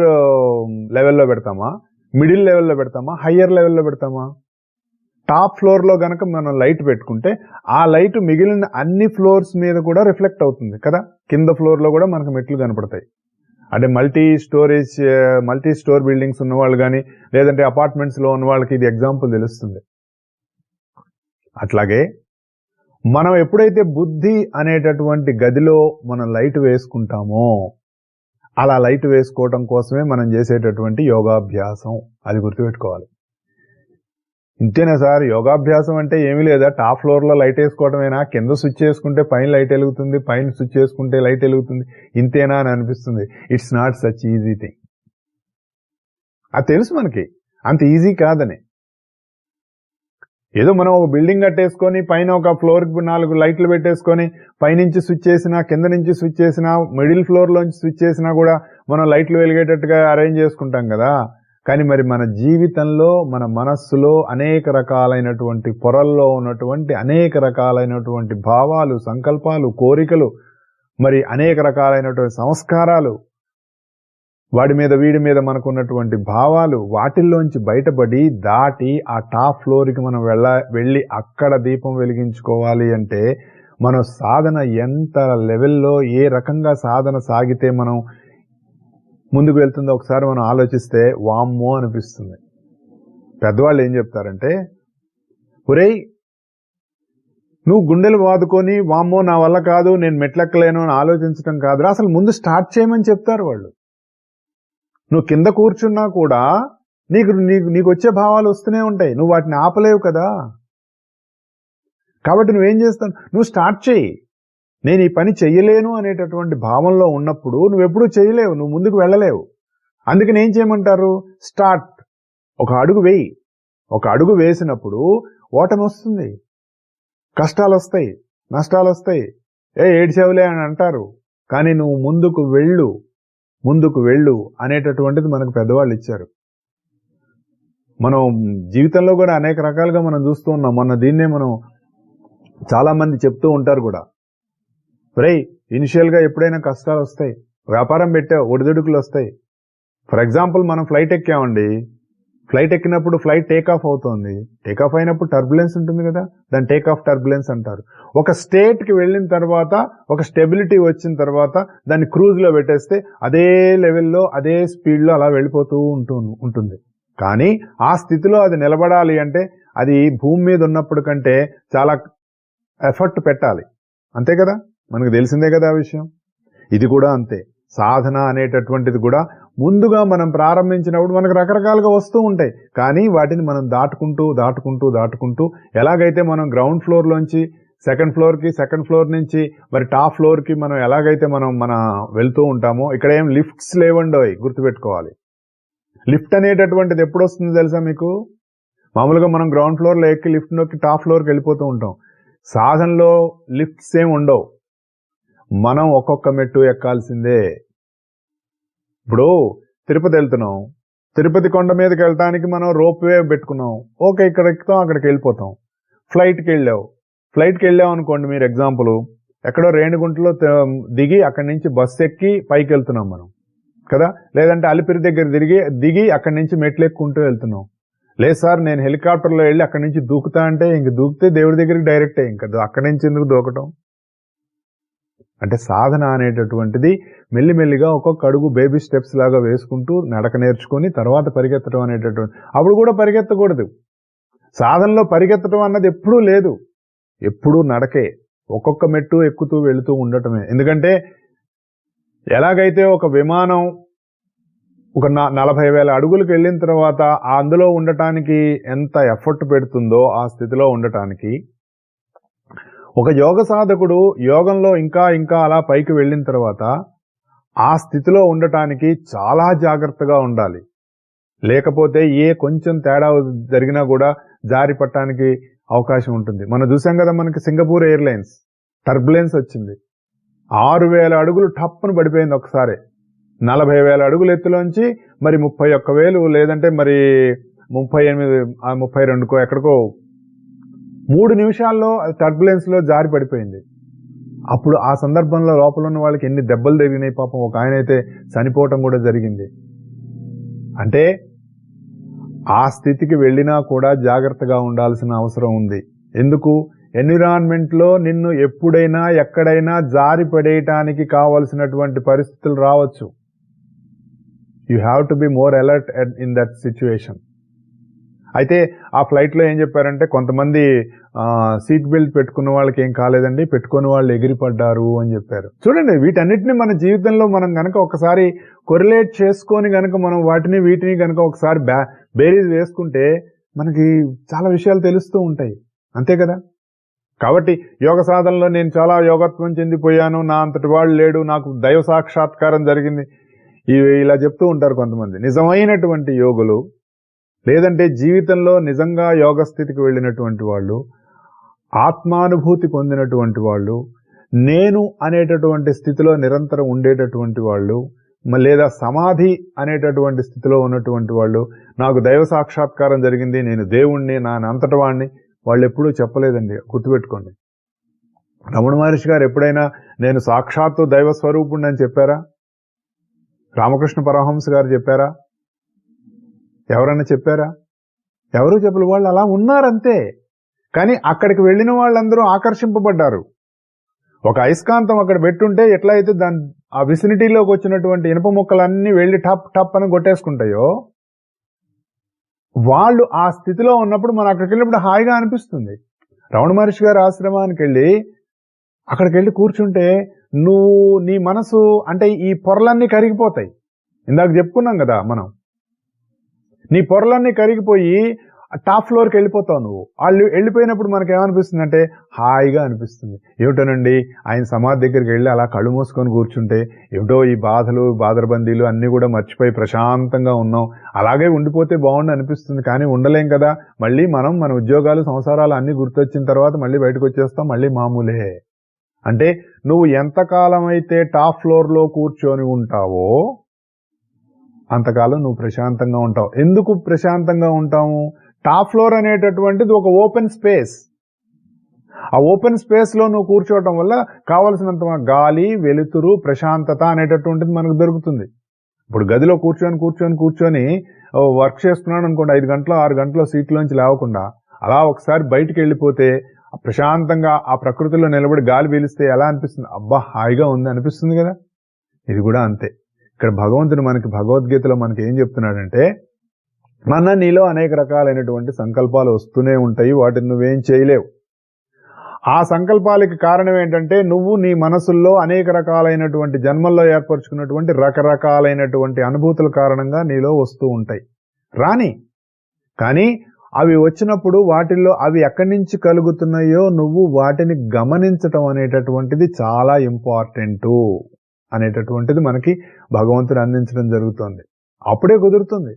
[SPEAKER 1] లెవెల్లో పెడతామా, మిడిల్ లెవెల్లో పెడతామా, హయ్యర్ లెవెల్లో పెడతామా? టాప్ ఫ్లోర్ లో గనక మనం లైట్ పెట్టుకుంటే ఆ లైట్ మిగిలిన అన్ని ఫ్లోర్స్ మీద కూడా రిఫ్లెక్ట్ అవుతుంది కదా. కింద ఫ్లోర్ లో కూడా మనకు మెట్లు కనపడతాయి. అంటే మల్టీ స్టోర్ బిల్డింగ్స్ ఉన్న వాళ్ళు కానీ, లేదంటే అపార్ట్మెంట్స్ లో ఉన్న వాళ్ళకి ఇది ఎగ్జాంపుల్ తెలుస్తుంది. అట్లాగే మనం ఎప్పుడైతే బుద్ధి అనేటటువంటి గదిలో మనం లైట్ వేసుకుంటామో, అలా లైట్ వేసుకోవటం కోసమే మనం చేసేటటువంటి యోగాభ్యాసం. అది గుర్తుపెట్టుకోవాలి. ఇంతేనా సార్, యోగాభ్యాసం అంటే ఏమీ లేదా, టాప్ ఫ్లోర్ లో లైట్ వేసుకోవటమేనా, కింద స్విచ్ చేసుకుంటే పైన లైట్ వెలుగుతుంది, పైన స్విచ్ చేసుకుంటే లైట్ వెలుగుతుంది, ఇంతేనా అని అనిపిస్తుంది. It's not such easy thing. అది తెలుసు మనకి, అంత ఈజీ కాదని. ఏదో మనం ఒక బిల్డింగ్ కట్టేసుకొని పైన ఒక ఫ్లోర్ కి 4 లైట్లు పెట్టేసుకొని పైనుంచి స్విచ్ చేసినా, కింద నుంచి స్విచ్ చేసినా, మిడిల్ ఫ్లోర్ లోంచి స్విచ్ చేసినా కూడా మనం లైట్లు వెలిగేటట్టుగా అరేంజ్ చేసుకుంటాం కదా. కానీ మరి మన జీవితంలో, మన మనస్సులో అనేక రకాలైనటువంటి పొరల్లో ఉన్నటువంటి అనేక రకాలైనటువంటి భావాలు, సంకల్పాలు, కోరికలు, మరి అనేక రకాలైనటువంటి సంస్కారాలు, వాడి మీద వీడి మీద మనకున్నటువంటి భావాలు, వాటిల్లోంచి బయటపడి దాటి ఆ టాప్ ఫ్లోర్కి మనం వెళ్ళి అక్కడ దీపం వెలిగించుకోవాలి అంటే మన సాధన ఎంత లెవెల్లో, ఏ రకంగా సాధన సాగితే మనం ముందుకు వెళ్తుందో ఒకసారి మనం ఆలోచిస్తే వామ్మో అనిపిస్తుంది. పెద్దవాళ్ళు ఏం చెప్తారంటే, ఒరేయ్ నువ్వు గుండెలు బాదుకొని వామ్మో నా వల్ల కాదు, నేను మెట్లెక్కలేను అని ఆలోచించడం కాదురా, అసలు ముందు స్టార్ట్ చేయమని చెప్తారు వాళ్ళు. నువ్వు కింద కూర్చున్నా కూడా నీకు వచ్చే భావాలు వస్తూనే ఉంటాయి, నువ్వు వాటిని ఆపలేవు కదా. కాబట్టి నువ్వేం చేస్తావు, నువ్వు స్టార్ట్ చేయి. నేను ఈ పని చెయ్యలేను అనేటటువంటి భావంలో ఉన్నప్పుడు నువ్వెప్పుడూ చేయలేవు, నువ్వు ముందుకు వెళ్ళలేవు. అందుకని ఏం చేయమంటారు, స్టార్ట్. ఒక అడుగు వేయి. ఒక అడుగు వేసినప్పుడు ఓటమి వస్తుంది, కష్టాలు వస్తాయి, నష్టాలు వస్తాయి, ఏడ్చేవులే అని అంటారు. కానీ నువ్వు ముందుకు వెళ్ళు అనేటటువంటిది మనకు పెద్దవాళ్ళు ఇచ్చారు. మనం జీవితంలో కూడా అనేక రకాలుగా మనం చూస్తూ ఉన్నాం. మొన్న దీన్నే మనం చాలా మంది చెప్తూ ఉంటారు కూడా, రేయ్ ఇనిషియల్ గా ఎప్పుడైనా కష్టాలు వస్తాయి, వ్యాపారం పెట్టావు ఒడిదుడుకులు వస్తాయి. ఫర్ ఎగ్జాంపుల్ మనం ఫ్లైట్ ఎక్కామండి, ఫ్లైట్ ఎక్కినప్పుడు ఫ్లైట్ టేక్ ఆఫ్ అవుతుంది, టేక్ ఆఫ్ అయినప్పుడు టర్బులెన్స్ ఉంటుంది కదా, దాన్ని టేక్ ఆఫ్ టర్బులెన్స్ అంటారు. ఒక స్టేట్ కి వెళ్ళిన తర్వాత, ఒక స్టెబిలిటీ వచ్చిన తర్వాత దాన్ని క్రూజ్ లో పెట్టేస్తే అదే లెవెల్లో అదే స్పీడ్ లో అలా వెళ్ళిపోతూ ఉంటుంది. కానీ ఆ స్థితిలో అది నిలబడాలి అంటే అది భూమి మీద ఉన్నప్పుడు కంటే చాలా ఎఫర్ట్ పెట్టాలి, అంతే కదా, మనకు తెలిసిందే కదా ఆ విషయం. ఇది కూడా అంతే. సాధన అనేటటువంటిది కూడా ముందుగా మనం ప్రారంభించినప్పుడు మనకు రకరకాలుగా వస్తూ ఉంటాయి, కానీ వాటిని మనం దాటుకుంటూ ఎలాగైతే మనం గ్రౌండ్ ఫ్లోర్ లోంచి సెకండ్ ఫ్లోర్ నుంచి మరి టాప్ ఫ్లోర్ కి మనం ఎలాగైతే మన వెళ్తూ ఉంటామో, ఇక్కడ ఏం లిఫ్ట్స్ లేవండోయ్, గుర్తుపెట్టుకోవాలి. లిఫ్ట్ అనేటటువంటిది ఎప్పుడు వస్తుందో తెలుసా మీకు? మామూలుగా మనం గ్రౌండ్ ఫ్లోర్ లో ఎక్కి లిఫ్ట్ నొక్కి టాప్ ఫ్లోర్కి వెళ్ళిపోతూ ఉంటాం. సాధనలో లిఫ్ట్స్ ఏం ఉండవు, మనం ఒక్కొక్క మెట్టు ఎక్కాల్సిందే. ఇప్పుడు తిరుపతి వెళ్తున్నాం, తిరుపతి కొండ మీదకి వెళ్ళటానికి మనం రోప్ వే పెట్టుకున్నాం, ఓకే ఇక్కడ ఎక్కుతాం, అక్కడికి వెళ్ళిపోతాం. ఫ్లైట్కి వెళ్ళాం అనుకోండి, మీరు ఎగ్జాంపుల్ ఎక్కడో రేణిగుంటలో దిగి అక్కడి నుంచి బస్సు ఎక్కి పైకి వెళ్తున్నాం మనం కదా, లేదంటే అలిపిరి దగ్గర దిగి అక్కడి నుంచి మెట్లు ఎక్కుంటూ వెళ్తున్నాం. లేదు సార్ నేను హెలికాప్టర్లో వెళ్ళి అక్కడి నుంచి దూకుతా అంటే ఇంక దూకితే దేవుడి దగ్గరికి డైరెక్టే, ఇంకా అక్కడి నుంచి ఎందుకు దూకటం. అంటే సాధన అనేటటువంటిది మెల్లిమెల్లిగా ఒక్కొక్క అడుగు బేబీ స్టెప్స్ లాగా వేసుకుంటూ నడక నేర్చుకొని తర్వాత పరిగెత్తడం అనేటటువంటి, అప్పుడు కూడా పరిగెత్తకూడదు. సాధనలో పరిగెత్తడం అన్నది ఎప్పుడూ లేదు, ఎప్పుడూ నడకే, ఒక్కొక్క మెట్టు ఎక్కుతూ వెళుతూ ఉండటమే. ఎందుకంటే ఎలాగైతే ఒక విమానం ఒక 40,000 అడుగులకు వెళ్ళిన తర్వాత అందులో ఉండటానికి ఎంత ఎఫర్ట్ పెడుతుందో ఆ స్థితిలో ఉండటానికి, ఒక యోగ సాధకుడు యోగంలో ఇంకా ఇంకా అలా పైకి వెళ్ళిన తర్వాత ఆ స్థితిలో ఉండటానికి చాలా జాగ్రత్తగా ఉండాలి. లేకపోతే కొంచెం తేడా జరిగినా కూడా జారి పట్టడానికి అవకాశం ఉంటుంది. మనం చూసాం కదా, మనకి సింగపూర్ ఎయిర్లైన్స్ టర్బులెన్స్ వచ్చింది. 6,000 అడుగులు టప్పును పడిపోయింది ఒకసారి. 40,000 అడుగుల ఎత్తులోంచి మరి 31,000 లేదంటే మరి 38, 32కో ఎక్కడికో 3 నిమిషాల్లో టర్బులెన్స్ లో జారి పడిపోయింది. అప్పుడు ఆ సందర్భంలో లోపల ఉన్న వాళ్ళకి ఎన్ని దెబ్బలు తగిలినాయి పాపం. ఒక ఆయన అయితే చనిపోవటం కూడా జరిగింది. అంటే ఆ స్థితికి వెళ్ళినా కూడా జాగ్రత్తగా ఉండాల్సిన అవసరం ఉంది. ఎందుకు? ఎన్విరాన్మెంట్ లో నిన్ను ఎప్పుడైనా ఎక్కడైనా జారి పడేయటానికి కావలసినటువంటి పరిస్థితులు రావచ్చు. You have to be more alert in that situation. అయితే ఆ ఫ్లైట్ లో ఏం చెప్పారంటే, కొంతమంది సీట్ బెల్ట్ పెట్టుకున్న వాళ్ళకి ఏం కాలేదండి, పెట్టుకుని వాళ్ళు ఎగిరిపడ్డారు అని చెప్పారు. చూడండి, వీటన్నిటిని మన జీవితంలో మనం గనక ఒకసారి కొరిలేట్ చేసుకొని గనక మనం వాటిని వీటిని గనక ఒకసారి బేరీజ్ వేసుకుంటే మనకి చాలా విషయాలు తెలుస్తూ ఉంటాయి. అంతే కదా? కాబట్టి యోగ సాధనలో నేను చాలా యోగత్వం చెందిపోయాను, నా అంతటి వాళ్ళు లేడు, నాకు దైవ సాక్షాత్కారం జరిగింది, ఇలా చెప్తూ ఉంటారు కొంతమంది. నిజమైనటువంటి యోగులు లేదంటే జీవితంలో నిజంగా యోగ స్థితికి వెళ్ళినటువంటి వాళ్ళు, ఆత్మానుభూతి పొందినటువంటి వాళ్ళు, నేను అనేటటువంటి స్థితిలో నిరంతరం ఉండేటటువంటి వాళ్ళు, లేదా సమాధి అనేటటువంటి స్థితిలో ఉన్నటువంటి వాళ్ళు, నాకు దైవ సాక్షాత్కారం జరిగింది, నేను దేవుణ్ణి, నా అంతటి వాణ్ణి, వాళ్ళు ఎప్పుడూ చెప్పలేదండి. గుర్తుపెట్టుకోండి. రమణ మహర్షి గారు ఎప్పుడైనా నేను సాక్షాత్తు దైవ స్వరూపుణ్ణి అని చెప్పారా? రామకృష్ణ పరమహంస గారు చెప్పారా? ఎవరన్నా చెప్పారా? ఎవరూ చెప్పలు. వాళ్ళు అలా ఉన్నారంతే. కానీ అక్కడికి వెళ్ళిన వాళ్ళందరూ ఆకర్షింపబడ్డారు. ఒక అయస్కాంతం అక్కడ పెట్టుంటే ఎట్లా అయితే ఆ విసినిటీలోకి వచ్చినటువంటి ఇనుప ముక్కలన్నీ వెళ్ళి టప్ టప్ అని కొట్టేసుకుంటాయో, వాళ్ళు ఆ స్థితిలో ఉన్నప్పుడు మనం అక్కడికి వెళ్ళినప్పుడు హాయిగా అనిపిస్తుంది. రమణ మహర్షి గారి ఆశ్రమానికి వెళ్ళి అక్కడికి వెళ్ళి కూర్చుంటే నీ మనసు అంటే ఈ పొరలన్నీ కరిగిపోతాయి. ఇందాక చెప్పుకున్నాం కదా మనం, నీ పొరలన్నీ కరిగిపోయి టాప్ ఫ్లోర్కి వెళ్ళిపోతావు నువ్వు. వాళ్ళు వెళ్ళిపోయినప్పుడు మనకు ఏమనిపిస్తుంది అంటే హాయిగా అనిపిస్తుంది. ఏమిటోనండి, ఆయన సమాధి దగ్గరికి వెళ్ళి అలా కళ్ళు మూసుకొని కూర్చుంటే ఏమిటో ఈ బాధలు బాదరబందీలు అన్నీ కూడా మర్చిపోయి ప్రశాంతంగా ఉన్నాం, అలాగే ఉండిపోతే బాగుండి అనిపిస్తుంది. కానీ ఉండలేం కదా, మళ్ళీ మనం మన ఉద్యోగాలు సంసారాలు అన్నీ గుర్తొచ్చిన తర్వాత మళ్ళీ బయటకు వచ్చేస్తాం, మళ్ళీ మామూలే. అంటే నువ్వు ఎంతకాలం అయితే టాప్ ఫ్లోర్లో కూర్చొని ఉంటావో అంతకాలం నువ్వు ప్రశాంతంగా ఉంటావు. ఎందుకు ప్రశాంతంగా ఉంటావు? టాప్ ఫ్లోర్ అనేటటువంటిది ఒక ఓపెన్ స్పేస్. ఆ ఓపెన్ స్పేస్ లో నువ్వు కూర్చోవటం వల్ల కావలసినంత గాలి, వెలుతురు, ప్రశాంతత అనేటటువంటిది మనకు దొరుకుతుంది. ఇప్పుడు గదిలో కూర్చొని వర్క్ చేస్తున్నాడు అనుకోండి, 5 గంటలు 6 గంటలు సీట్లోంచి లేవకుండా అలా ఒకసారి బయటికి వెళ్ళిపోతే ప్రశాంతంగా ఆ ప్రకృతిలో నిలబడి గాలి పీలిస్తే ఎలా అనిపిస్తుంది? అబ్బా హాయిగా ఉంది అనిపిస్తుంది కదా. ఇది కూడా అంతే. ఇక్కడ భగవంతుడు మనకి భగవద్గీతలో మనకి ఏం చెప్తున్నాడంటే, నీలో అనేక రకాలైనటువంటి సంకల్పాలు వస్తూనే ఉంటాయి, వాటిని నువ్వేం చేయలేవు. ఆ సంకల్పాలకి కారణం ఏంటంటే నువ్వు నీ మనసుల్లో అనేక రకాలైనటువంటి జన్మల్లో ఏర్పరచుకున్నటువంటి రకరకాలైనటువంటి అనుభూతుల కారణంగా నీలో వస్తూ ఉంటాయి. కానీ అవి వచ్చినప్పుడు వాటిల్లో అవి ఎక్కడి నుంచి కలుగుతున్నాయో నువ్వు వాటిని గమనించటం అనేటటువంటిది చాలా ఇంపార్టెంట్ అనేటటువంటిది మనకి భగవంతుడు అందించడం జరుగుతుంది. అప్పుడే కుదురుతుంది.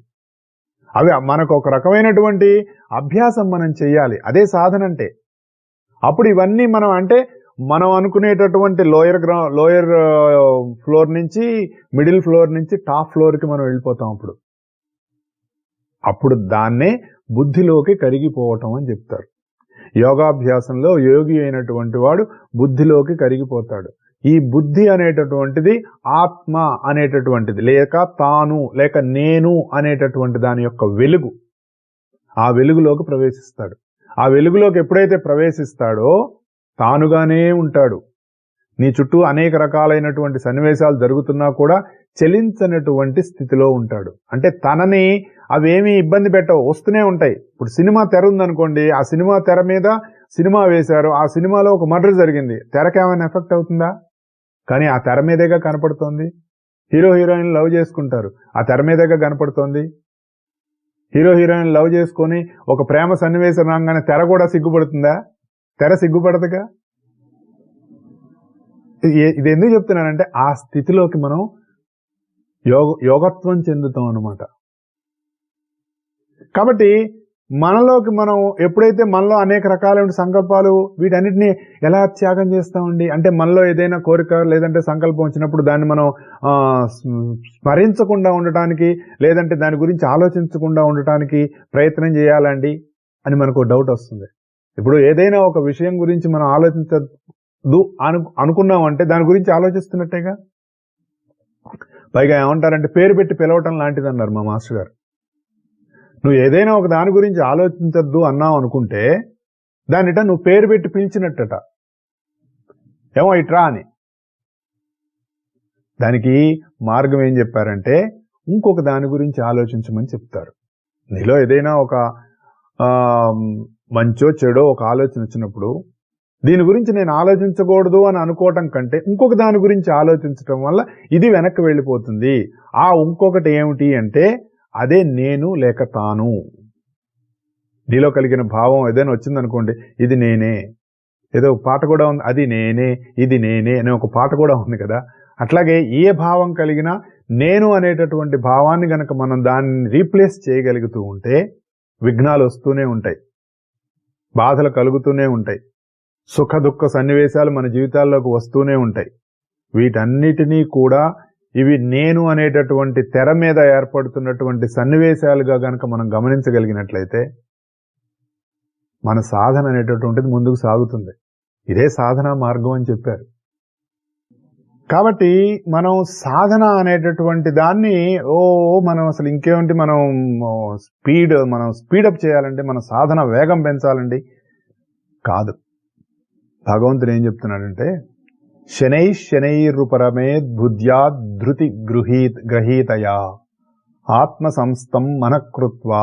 [SPEAKER 1] అవి మనకు ఒక రకమైనటువంటి అభ్యాసం మనం చెయ్యాలి. అదే సాధన అంటే. అప్పుడు ఇవన్నీ మనం అనుకునేటటువంటి లోయర్ ఫ్లోర్ నుంచి మిడిల్ ఫ్లోర్ నుంచి టాప్ ఫ్లోర్కి మనం వెళ్ళిపోతాం. అప్పుడు దాన్నే బుద్ధిలోకి కరిగిపోవటం అని చెప్తారు. యోగాభ్యాసంలో యోగి అయినటువంటి వాడు బుద్ధిలోకి కరిగిపోతాడు. ఈ బుద్ధి అనేటటువంటిది ఆత్మ అనేటటువంటిది, లేక తాను, లేక నేను అనేటటువంటి దాని యొక్క వెలుగు. ఆ వెలుగులోకి ప్రవేశిస్తాడు. ఆ వెలుగులోకి ఎప్పుడైతే ప్రవేశిస్తాడో తానుగానే ఉంటాడు. నీ చుట్టూ అనేక రకాలైనటువంటి సన్నివేశాలు జరుగుతున్నా కూడా చలించనటువంటి స్థితిలో ఉంటాడు. అంటే తనని అవేమీ ఇబ్బంది పెట్టవు, వస్తూనే ఉంటాయి. ఇప్పుడు సినిమా తెర ఉందనుకోండి, ఆ సినిమా తెర మీద సినిమా వేశారు, ఆ సినిమాలో ఒక మర్డర్ జరిగింది, తెరకేమైనా ఎఫెక్ట్ అవుతుందా? కానీ ఆ తెర మీదేగా కనపడుతోంది. హీరో హీరోయిన్ లవ్ చేసుకుంటారు, ఆ తెర మీదగా కనపడుతోంది. హీరో హీరోయిన్ లవ్ చేసుకొని ఒక ప్రేమ సన్నివేశం రాగానే తెర కూడా సిగ్గుపడుతుందా? తెర సిగ్గుపడదుగా. ఇది ఎందుకు చెప్తున్నానంటే ఆ స్థితిలోకి మనం యోగత్వం చెందుతాం అన్నమాట. కాబట్టి మనలోకి మనం ఎప్పుడైతే మనలో అనేక రకాలైన సంకల్పాలు వీటన్నిటిని ఎలా త్యాగం చేస్తామండి అంటే మనలో ఏదైనా కోరిక లేదంటే సంకల్పం వచ్చినప్పుడు దాన్ని మనం స్మరించకుండా ఉండటానికి లేదంటే దాని గురించి ఆలోచించకుండా ఉండటానికి ప్రయత్నం చేయాలండి అని మనకు డౌట్ వస్తుంది. ఇప్పుడు ఏదైనా ఒక విషయం గురించి మనం ఆలోచించదు అనుకున్నామంటే దాని గురించి ఆలోచిస్తున్నట్టేగా. పైగా ఏమంటారంటే పేరు పెట్టి పిలవటం లాంటిది అన్నారు మా మాస్టర్ గారు. నువ్వు ఏదైనా ఒక దాని గురించి ఆలోచించద్దు అన్నావు అనుకుంటే దానిట నువ్వు పేరు పెట్టి పిలిచినట్టట. ఏమో ఇట్రా అని. దానికి మార్గం ఏం చెప్పారంటే ఇంకొక దాని గురించి ఆలోచించమని చెప్తారు. నీలో ఏదైనా ఒక మంచో చెడో ఒక ఆలోచన వచ్చినప్పుడు దీని గురించి నేను ఆలోచించకూడదు అని అనుకోవటం కంటే ఇంకొక దాని గురించి ఆలోచించటం వల్ల ఇది వెనక్కి వెళ్ళిపోతుంది. ఆ ఇంకొకటి ఏమిటి అంటే అదే నేను లేక తాను. నీలో కలిగిన భావం ఏదైనా వచ్చిందనుకోండి, ఇది నేనే. ఏదో పాట కూడా ఉంది, అది నేనే ఇది నేనే అనే ఒక పాట కూడా ఉంది కదా. అట్లాగే ఏ భావం కలిగినా నేను అనేటటువంటి భావాన్ని గనక మనం దాన్ని రీప్లేస్ చేయగలుగుతూ ఉంటే విఘ్నాలు వస్తూనే ఉంటాయి, బాధలు కలుగుతూనే ఉంటాయి, సుఖ దుఃఖ సన్నివేశాలు మన జీవితాల్లోకి వస్తూనే ఉంటాయి. వీటన్నిటినీ కూడా ఇవి నేను అనేటటువంటి తెర మీద ఏర్పడుతున్నటువంటి సన్నివేశాలుగా గనక మనం గమనించగలిగినట్లయితే మన సాధన అనేటటువంటిది ముందుకు సాగుతుంది. ఇదే సాధన మార్గం అని చెప్పారు. కాబట్టి మనం సాధన అనేటటువంటి దాన్ని మనం అసలు ఇంకేమిటి మనం స్పీడప్ చేయాలంటే మన సాధన వేగం పెంచాలండి కాదు. భగవంతుడు ఏం చెప్తున్నాడంటే శనైరుపరమేద్ బుద్ధ్యా ధృతి గ్రహీతయా ఆత్మ సంస్థం మనకృత్వా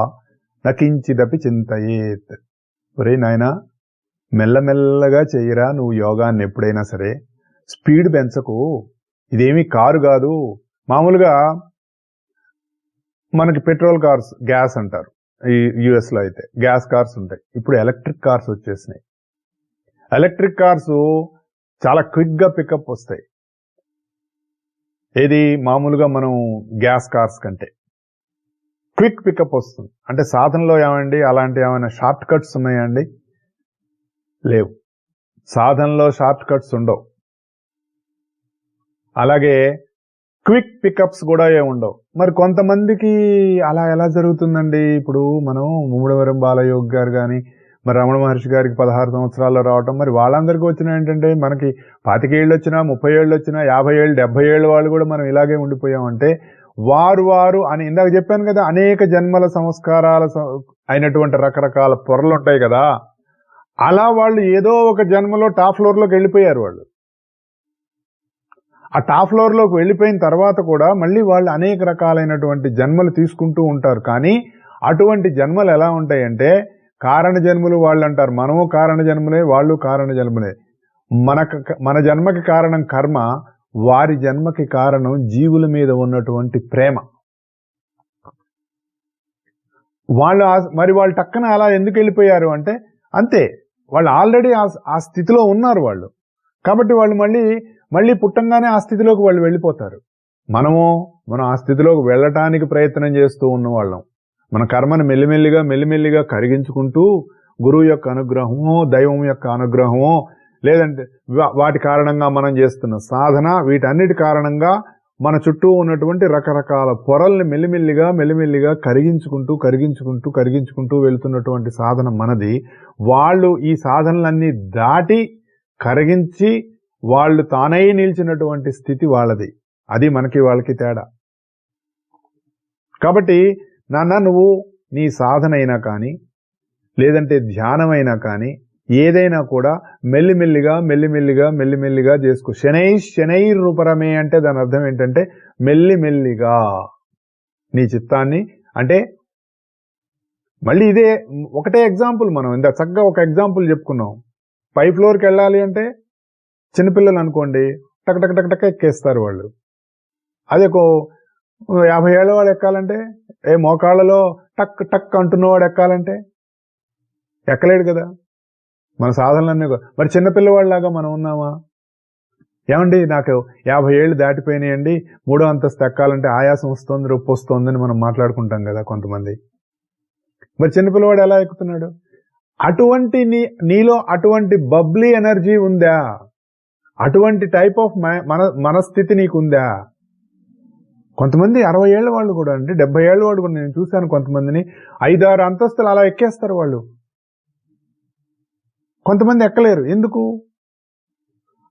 [SPEAKER 1] నకించిదపి చింతయేత్. ఒరే నాయనా, మెల్లమెల్లగా చెయ్యరా నువ్వు యోగాన్ని. ఎప్పుడైనా సరే స్పీడ్ పెంచకు. ఇదేమీ కారు కాదు. మామూలుగా మనకి పెట్రోల్ కార్స్ గ్యాస్ అంటారు, ఈ యుఎస్ లో అయితే గ్యాస్ కార్స్ ఉంటాయి. ఇప్పుడు ఎలక్ట్రిక్ కార్స్ వచ్చేసినాయి. ఎలక్ట్రిక్ కార్స్ చాలా క్విక్ గా పికప్ వస్తాయి. ఏది మామూలుగా మనం గ్యాస్ కార్స్ కంటే క్విక్ పికప్ వస్తుంది. అంటే సాధనలో ఏమండి అలాంటి ఏమైనా షార్ట్ కట్స్ ఉన్నాయండి? లేవు. సాధనలో షార్ట్ కట్స్ ఉండవు. అలాగే క్విక్ పికప్స్ కూడా ఏముండవు. మరి కొంతమందికి అలా ఎలా జరుగుతుందండి? ఇప్పుడు మనం ముమ్మడివరం బాలయోగి గారు కానీ మరి రమణ మహర్షి గారికి 16 సంవత్సరాల్లో రావటం, మరి వాళ్ళందరికీ వచ్చిన ఏంటంటే మనకి 25 ఏళ్ళు వచ్చినా 30 ఏళ్ళు వచ్చినా 50 ఏళ్ళు 70 ఏళ్ళు వాళ్ళు కూడా మనం ఇలాగే ఉండిపోయామంటే వారు అని ఇందాక చెప్పాను కదా, అనేక జన్మల సంస్కారాల అయినటువంటి రకరకాల పొరలు ఉంటాయి కదా. అలా వాళ్ళు ఏదో ఒక జన్మలో టాప్ ఫ్లోర్ లోకి వెళ్ళిపోయారు. వాళ్ళు ఆ టాప్ ఫ్లోర్ లోకి వెళ్ళిపోయిన తర్వాత కూడా మళ్ళీ వాళ్ళు అనేక రకాలైనటువంటి జన్మలు తీసుకుంటూ ఉంటారు. కానీ అటువంటి జన్మలు ఎలా ఉంటాయంటే కారణ జన్మలు వాళ్ళు అంటారు. మనము కారణ జన్మలే, వాళ్ళు కారణ జన్మలే. మన జన్మకి కారణం కర్మ, వారి జన్మకి కారణం జీవుల మీద ఉన్నటువంటి ప్రేమ. వాళ్ళు టక్కన అలా ఎందుకు వెళ్ళిపోయారు అంటే అంతే, వాళ్ళు ఆల్రెడీ ఆ స్థితిలో ఉన్నారు వాళ్ళు. కాబట్టి వాళ్ళు మళ్ళీ పుట్టంగానే ఆ స్థితిలోకి వాళ్ళు వెళ్ళిపోతారు. మనం ఆ స్థితిలోకి వెళ్ళటానికి ప్రయత్నం చేస్తూ ఉన్నవాళ్ళం. మన కర్మను మెల్లిమెల్లిగా కరిగించుకుంటూ గురువు యొక్క అనుగ్రహమో దైవం యొక్క అనుగ్రహమో లేదంటే వాటి కారణంగా మనం చేస్తున్న సాధన, వీటన్నిటి కారణంగా మన చుట్టూ ఉన్నటువంటి రకరకాల పొరల్ని మెల్లిమెల్లిగా కరిగించుకుంటూ వెళ్తున్నటువంటి సాధన మనది. వాళ్ళు ఈ సాధనలన్నీ దాటి కరిగించి వాళ్ళు తానై నిలిచినటువంటి స్థితి వాళ్ళది. అది మనకి వాళ్ళకి తేడా. కాబట్టి నాన్న, నువ్వు నీ సాధన అయినా కానీ లేదంటే ధ్యానమైనా కానీ ఏదైనా కూడా మెల్లిమెల్లిగా చేసుకో. శనైరుపరమే అంటే దాని అర్థం ఏంటంటే మెల్లిమెల్లిగా నీ చిత్తాన్ని, అంటే మళ్ళీ ఇదే ఒకటే ఎగ్జాంపుల్. మనం ఇంత చక్కగా ఒక ఎగ్జాంపుల్ చెప్పుకున్నాం. 5 ఫ్లోర్కి వెళ్ళాలి అంటే చిన్నపిల్లలు అనుకోండి టక్ ఎక్కేస్తారు వాళ్ళు. అదే 50 ఏళ్ల వాడు ఎక్కాలంటే, మోకాళ్ళలో టక్ టక్ అంటున్నవాడు ఎక్కాలంటే ఎక్కలేడు కదా. మన సాధనలన్నీ మరి చిన్నపిల్లవాళ్ళలాగా మనం ఉన్నామా? ఏమండి నాకు 50 ఏళ్ళు దాటిపోయినాయండి, 3వ అంతస్తు ఎక్కాలంటే ఆయాసం వస్తుంది, రొప్పి వస్తుందని మనం మాట్లాడుకుంటాం కదా కొంతమంది. మరి చిన్నపిల్లవాడు ఎలా ఎక్కుతున్నాడు? అటువంటి నీలో అటువంటి బబ్లీ ఎనర్జీ ఉందా? అటువంటి టైప్ ఆఫ్ మనస్థితి నీకుందా? కొంతమంది 60 ఏళ్ల వాళ్ళు కూడా అండి, 70 ఏళ్ల వాళ్ళు కూడా నేను చూశాను కొంతమందిని 5-6 అంతస్తులు అలా ఎక్కేస్తారు వాళ్ళు. కొంతమంది ఎక్కలేరు. ఎందుకు?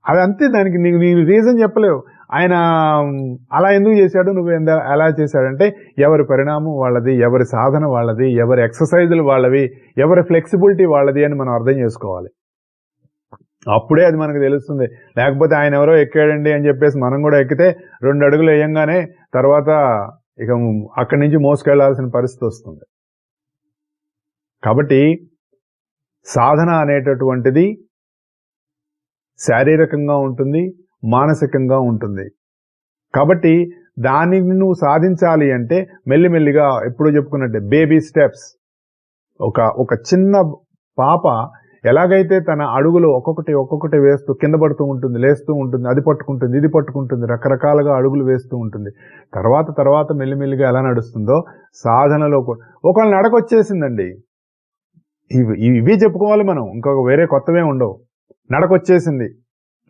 [SPEAKER 1] అది అంతే, దానికి నీకు రీజన్ చెప్పలేవు. ఆయన అలా ఎందుకు చేశాడు, నువ్వు ఎలా చేశాడంటే ఎవరి పరిణామం వాళ్ళది, ఎవరి సాధన వాళ్ళది, ఎవరి ఎక్సర్సైజులు వాళ్ళవి, ఎవరి ఫ్లెక్సిబిలిటీ వాళ్ళది అని మనం అర్థం చేసుకోవాలి. అప్పుడే అది మనకు తెలుస్తుంది. లేకపోతే ఆయన ఎవరో ఎక్కాడండి అని చెప్పేసి మనం కూడా ఎక్కితే 2 అడుగులు వేయంగానే తర్వాత ఇక అక్కడి నుంచి మోసుకెళ్లాల్సిన పరిస్థితి వస్తుంది. కాబట్టి సాధన అనేటటువంటిది శారీరకంగా ఉంటుంది, మానసికంగా ఉంటుంది. కాబట్టి దానిని నువ్వు సాధించాలి అంటే మెల్లిమెల్లిగా ఎప్పుడూ చెప్పుకున్నట్టే బేబీ స్టెప్స్. ఒక చిన్న పాప ఎలాగైతే తన అడుగులు ఒక్కొక్కటి వేస్తూ కింద పడుతూ ఉంటుంది, లేస్తూ ఉంటుంది, అది పట్టుకుంటుంది, ఇది పట్టుకుంటుంది, రకరకాలుగా అడుగులు వేస్తూ ఉంటుంది. తర్వాత మెల్లిమెల్లిగా ఎలా నడుస్తుందో సాధనలో ఒకవేళ నడకొచ్చేసిందండి, ఇవి చెప్పుకోవాలి మనం, ఇంకొక వేరే కొత్తవే ఉండవు. నడకొచ్చేసింది,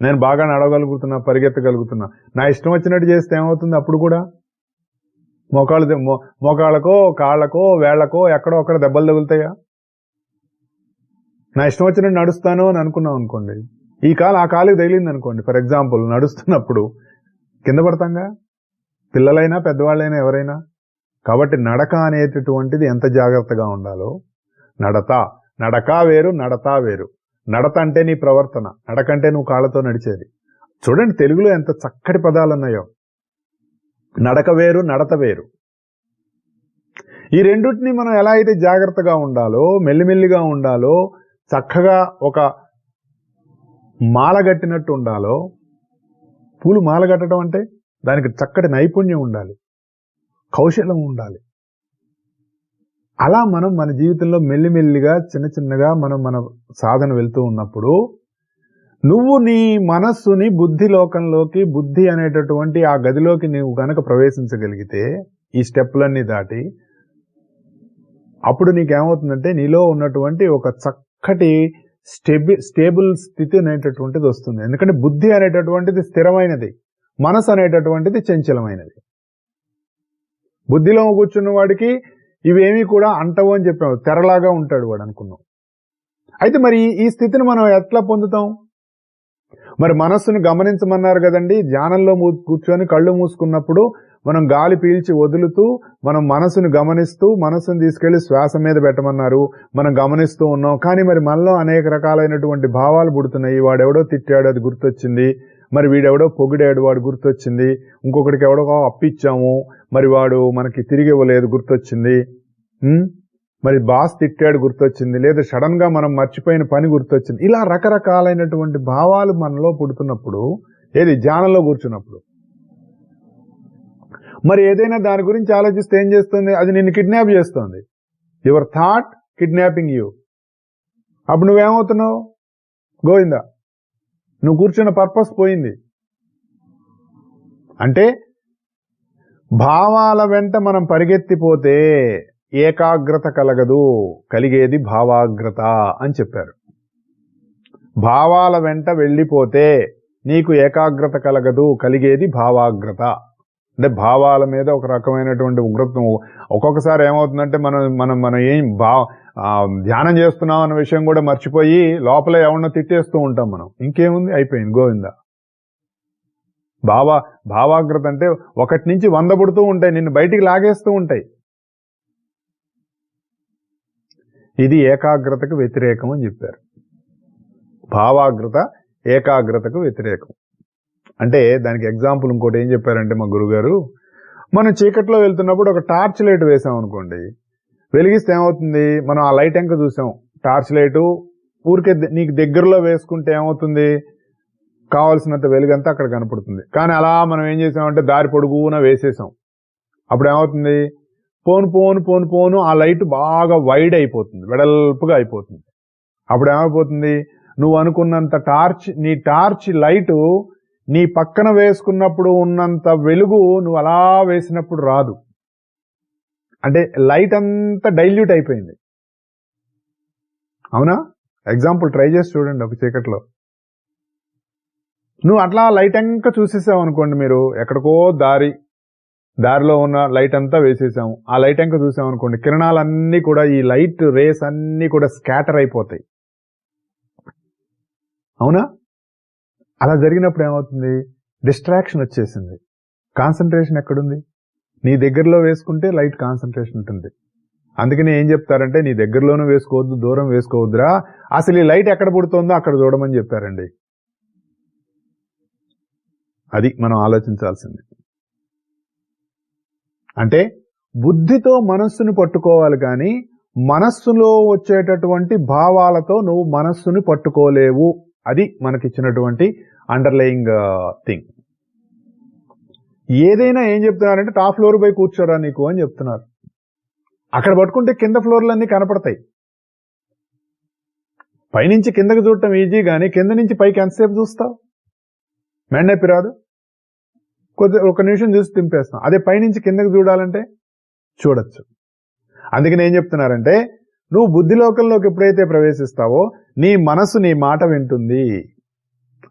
[SPEAKER 1] నేను బాగా నడవగలుగుతున్నా, పరిగెత్తగలుగుతున్నా, నా ఇష్టం వచ్చినట్టు చేస్తే ఏమవుతుంది? అప్పుడు కూడా మోకాళ్ళకో కాళ్ళకో వేళ్లకో ఎక్కడో అక్కడ దెబ్బలు తగులుతాయా? నా ఇష్టం వచ్చినట్టు నడుస్తాను అని అనుకున్నాం అనుకోండి, ఈ కాలు ఆ కాలుకి తగిలింది అనుకోండి, ఫర్ ఎగ్జాంపుల్, నడుస్తున్నప్పుడు కింద పడతాంగా, పిల్లలైనా పెద్దవాళ్ళైనా ఎవరైనా. కాబట్టి నడక అనేటటువంటిది ఎంత జాగ్రత్తగా ఉండాలో. నడక వేరు, నడత వేరు. నడత అంటే నీ ప్రవర్తన, నడకంటే నువ్వు కాళ్ళతో నడిచేది. చూడండి తెలుగులో ఎంత చక్కటి పదాలు ఉన్నాయో. నడక వేరు, నడత వేరు. ఈ రెండింటిని మనం ఎలా అయితే జాగ్రత్తగా ఉండాలో, మెల్లిమెల్లిగా ఉండాలో, చక్కగా ఒక మాల కట్టినట్టు ఉండాలో. పూలు మాల కట్టడం అంటే దానికి చక్కటి నైపుణ్యం ఉండాలి, కౌశలం ఉండాలి. అలా మనం మన జీవితంలో మెల్లిమెల్లిగా చిన్నగా మన సాధన వెళ్తూ ఉన్నప్పుడు నువ్వు నీ మనస్సుని బుద్ధి లోకంలోకి, బుద్ధి అనేటటువంటి ఆ గదిలోకి నువ్వు గనక ప్రవేశించగలిగితే ఈ స్టెప్లన్నీ దాటి, అప్పుడు నీకేమవుతుందంటే నీలో ఉన్నటువంటి ఒక చక్కటి స్టేబుల్ స్థితి అనేటటువంటిది వస్తుంది. ఎందుకంటే బుద్ధి అనేటటువంటిది స్థిరమైనది, మనసు అనేటటువంటిది చంచలమైనది. బుద్ధిలో కూర్చున్న వాడికి ఇవేమీ కూడా అంటవు అని చెప్పాము, తెరలాగా ఉంటాడు వాడు అనుకున్నాం. అయితే మరి ఈ స్థితిని మనం ఎట్లా పొందుతాం? మరి మనస్సును గమనించమన్నారు కదండి. ధ్యానంలో కూర్చొని కళ్ళు మూసుకున్నప్పుడు మనం గాలి పీల్చి వదులుతూ మనం మనసును గమనిస్తూ, మనసును తీసుకెళ్లి శ్వాస మీద పెట్టమన్నారు. మనం గమనిస్తూ ఉన్నాం. కానీ మరి మనలో అనేక రకాలైనటువంటి భావాలు పుడుతున్నాయి. వాడెవడో తిట్టాడు, అది గుర్తొచ్చింది. మరి వీడెవడో పొగిడాడు, వాడు గుర్తొచ్చింది. ఇంకొకటికి ఎవడో అప్పిచ్చాము, మరి వాడు మనకి తిరిగి ఇవ్వలేదు, గుర్తొచ్చింది. మరి బాస్ తిట్టాడు, గుర్తొచ్చింది. లేదా సడన్ గా మనం మర్చిపోయిన పని గుర్తొచ్చింది. ఇలా రకరకాలైనటువంటి భావాలు మనలో పుడుతున్నప్పుడు, ఏది ధ్యానంలో కూర్చున్నప్పుడు, మరి ఏదైనా దాని గురించి ఆలోచిస్తే ఏం చేస్తుంది? అది నిన్ను కిడ్నాప్ చేస్తుంది. Your thought kidnapping you. అప్పుడు నువ్వేమవుతున్నావు? గోవిందా, నువ్వు కూర్చున్న పర్పస్ పోయింది. అంటే భావాల వెంట మనం పరిగెత్తిపోతే ఏకాగ్రత కలగదు, కలిగేది భావాగ్రత అని చెప్పారు. భావాల వెంట వెళ్ళిపోతే నీకు ఏకాగ్రత కలగదు, కలిగేది భావాగ్రత. అంటే భావాల మీద ఒక రకమైనటువంటి ఉగ్రత్వం. ఒక్కొక్కసారి ఏమవుతుందంటే మనం ఏం ధ్యానం చేస్తున్నాం అన్న విషయం కూడా మర్చిపోయి లోపల ఎవరినో తిట్టేస్తూ ఉంటాం మనం. ఇంకేముంది, అయిపోయింది, గోవిందా. భావాగ్రత అంటే 1 నుంచి 100 పుడుతూ ఉంటాయి, నిన్ను బయటికి లాగేస్తూ ఉంటాయి. ఇది ఏకాగ్రతకు వ్యతిరేకం అని చెప్పారు. భావాగ్రత ఏకాగ్రతకు వ్యతిరేకం. అంటే దానికి ఎగ్జాంపుల్ ఇంకోటి ఏం చెప్పారంటే మా గురుగారు, మనం చీకట్లో వెళ్తున్నప్పుడు ఒక టార్చ్ లైట్ వేసాం అనుకోండి, వెలిగిస్తే ఏమవుతుంది? మనం ఆ లైట్ ఎంక చూసాం, టార్చ్ లైటు ఊరికే నీకు దగ్గరలో వేసుకుంటే ఏమవుతుంది? కావాల్సినంత వెలుగంతా అక్కడ కనపడుతుంది. కానీ అలా మనం ఏం చేసామంటే దారి పొడుగున వేసేసాం. అప్పుడు ఏమవుతుంది, పోను ఆ లైట్ బాగా వైడ్ అయిపోతుంది, వెడల్పుగా అయిపోతుంది. అప్పుడు ఏమైపోతుంది, నువ్వు అనుకున్నంత నీ టార్చ్ లైటు నీ పక్కన వేసుకున్నప్పుడు ఉన్నంత వెలుగు నువ్వు అలా వేసినప్పుడు రాదు. అంటే లైట్ అంతా డైల్యూట్ అయిపోయింది. అవునా? ఎగ్జాంపుల్ ట్రై చేసి చూడండి. ఒక చీకట్లో నువ్వు అట్లా లైట్ అంక చూసేసావు అనుకోండి, మీరు ఎక్కడికో దారిలో ఉన్న లైట్ అంతా వేసేసాము, ఆ లైట్ అంక చూసాం అనుకోండి, కిరణాలన్నీ కూడా, ఈ లైట్ రేస్ అన్నీ కూడా స్కాటర్ అయిపోతాయి. అవునా? అలా జరిగినప్పుడు ఏమవుతుంది, డిస్ట్రాక్షన్ వచ్చేసింది. కాన్సన్ట్రేషన్ ఎక్కడుంది? నీ దగ్గరలో వేసుకుంటే లైట్ కాన్సన్ట్రేషన్ ఉంటుంది. అందుకని ఏం చెప్తారంటే, నీ దగ్గరలోనూ వేసుకోవద్దు, దూరం వేసుకోవద్దురా, అసలు ఈ లైట్ ఎక్కడ పుడుతుందో అక్కడ చూడమని చెప్పారండి. అది మనం ఆలోచించాల్సింది. అంటే బుద్ధితో మనస్సుని పట్టుకోవాలి, కానీ మనస్సులో వచ్చేటటువంటి భావాలతో నువ్వు మనస్సుని పట్టుకోలేవు. అది మనకిచ్చినటువంటి అండర్లయింగ్ థింగ్. ఏదైనా ఏం చెప్తున్నారంటే, టాప్ ఫ్లోర్ పై కూర్చోరా నీకు అని చెప్తున్నారు. అక్కడ పట్టుకుంటే కింద ఫ్లోర్లన్నీ కనపడతాయి. పైనుంచి కిందకి చూడటం ఈజీ, కానీ కింద నుంచి పైకి ఎంతసేపు చూస్తావు? మెండెప్పి రాదు. ఒక నిమిషం చూసి తింపేస్తాం. అదే పైనుంచి కిందకి చూడాలంటే చూడొచ్చు. అందుకని ఏం చెప్తున్నారంటే, నువ్వు బుద్ధిలోకంలోకి ఎప్పుడైతే ప్రవేశిస్తావో నీ మనసు నీ మాట వింటుంది.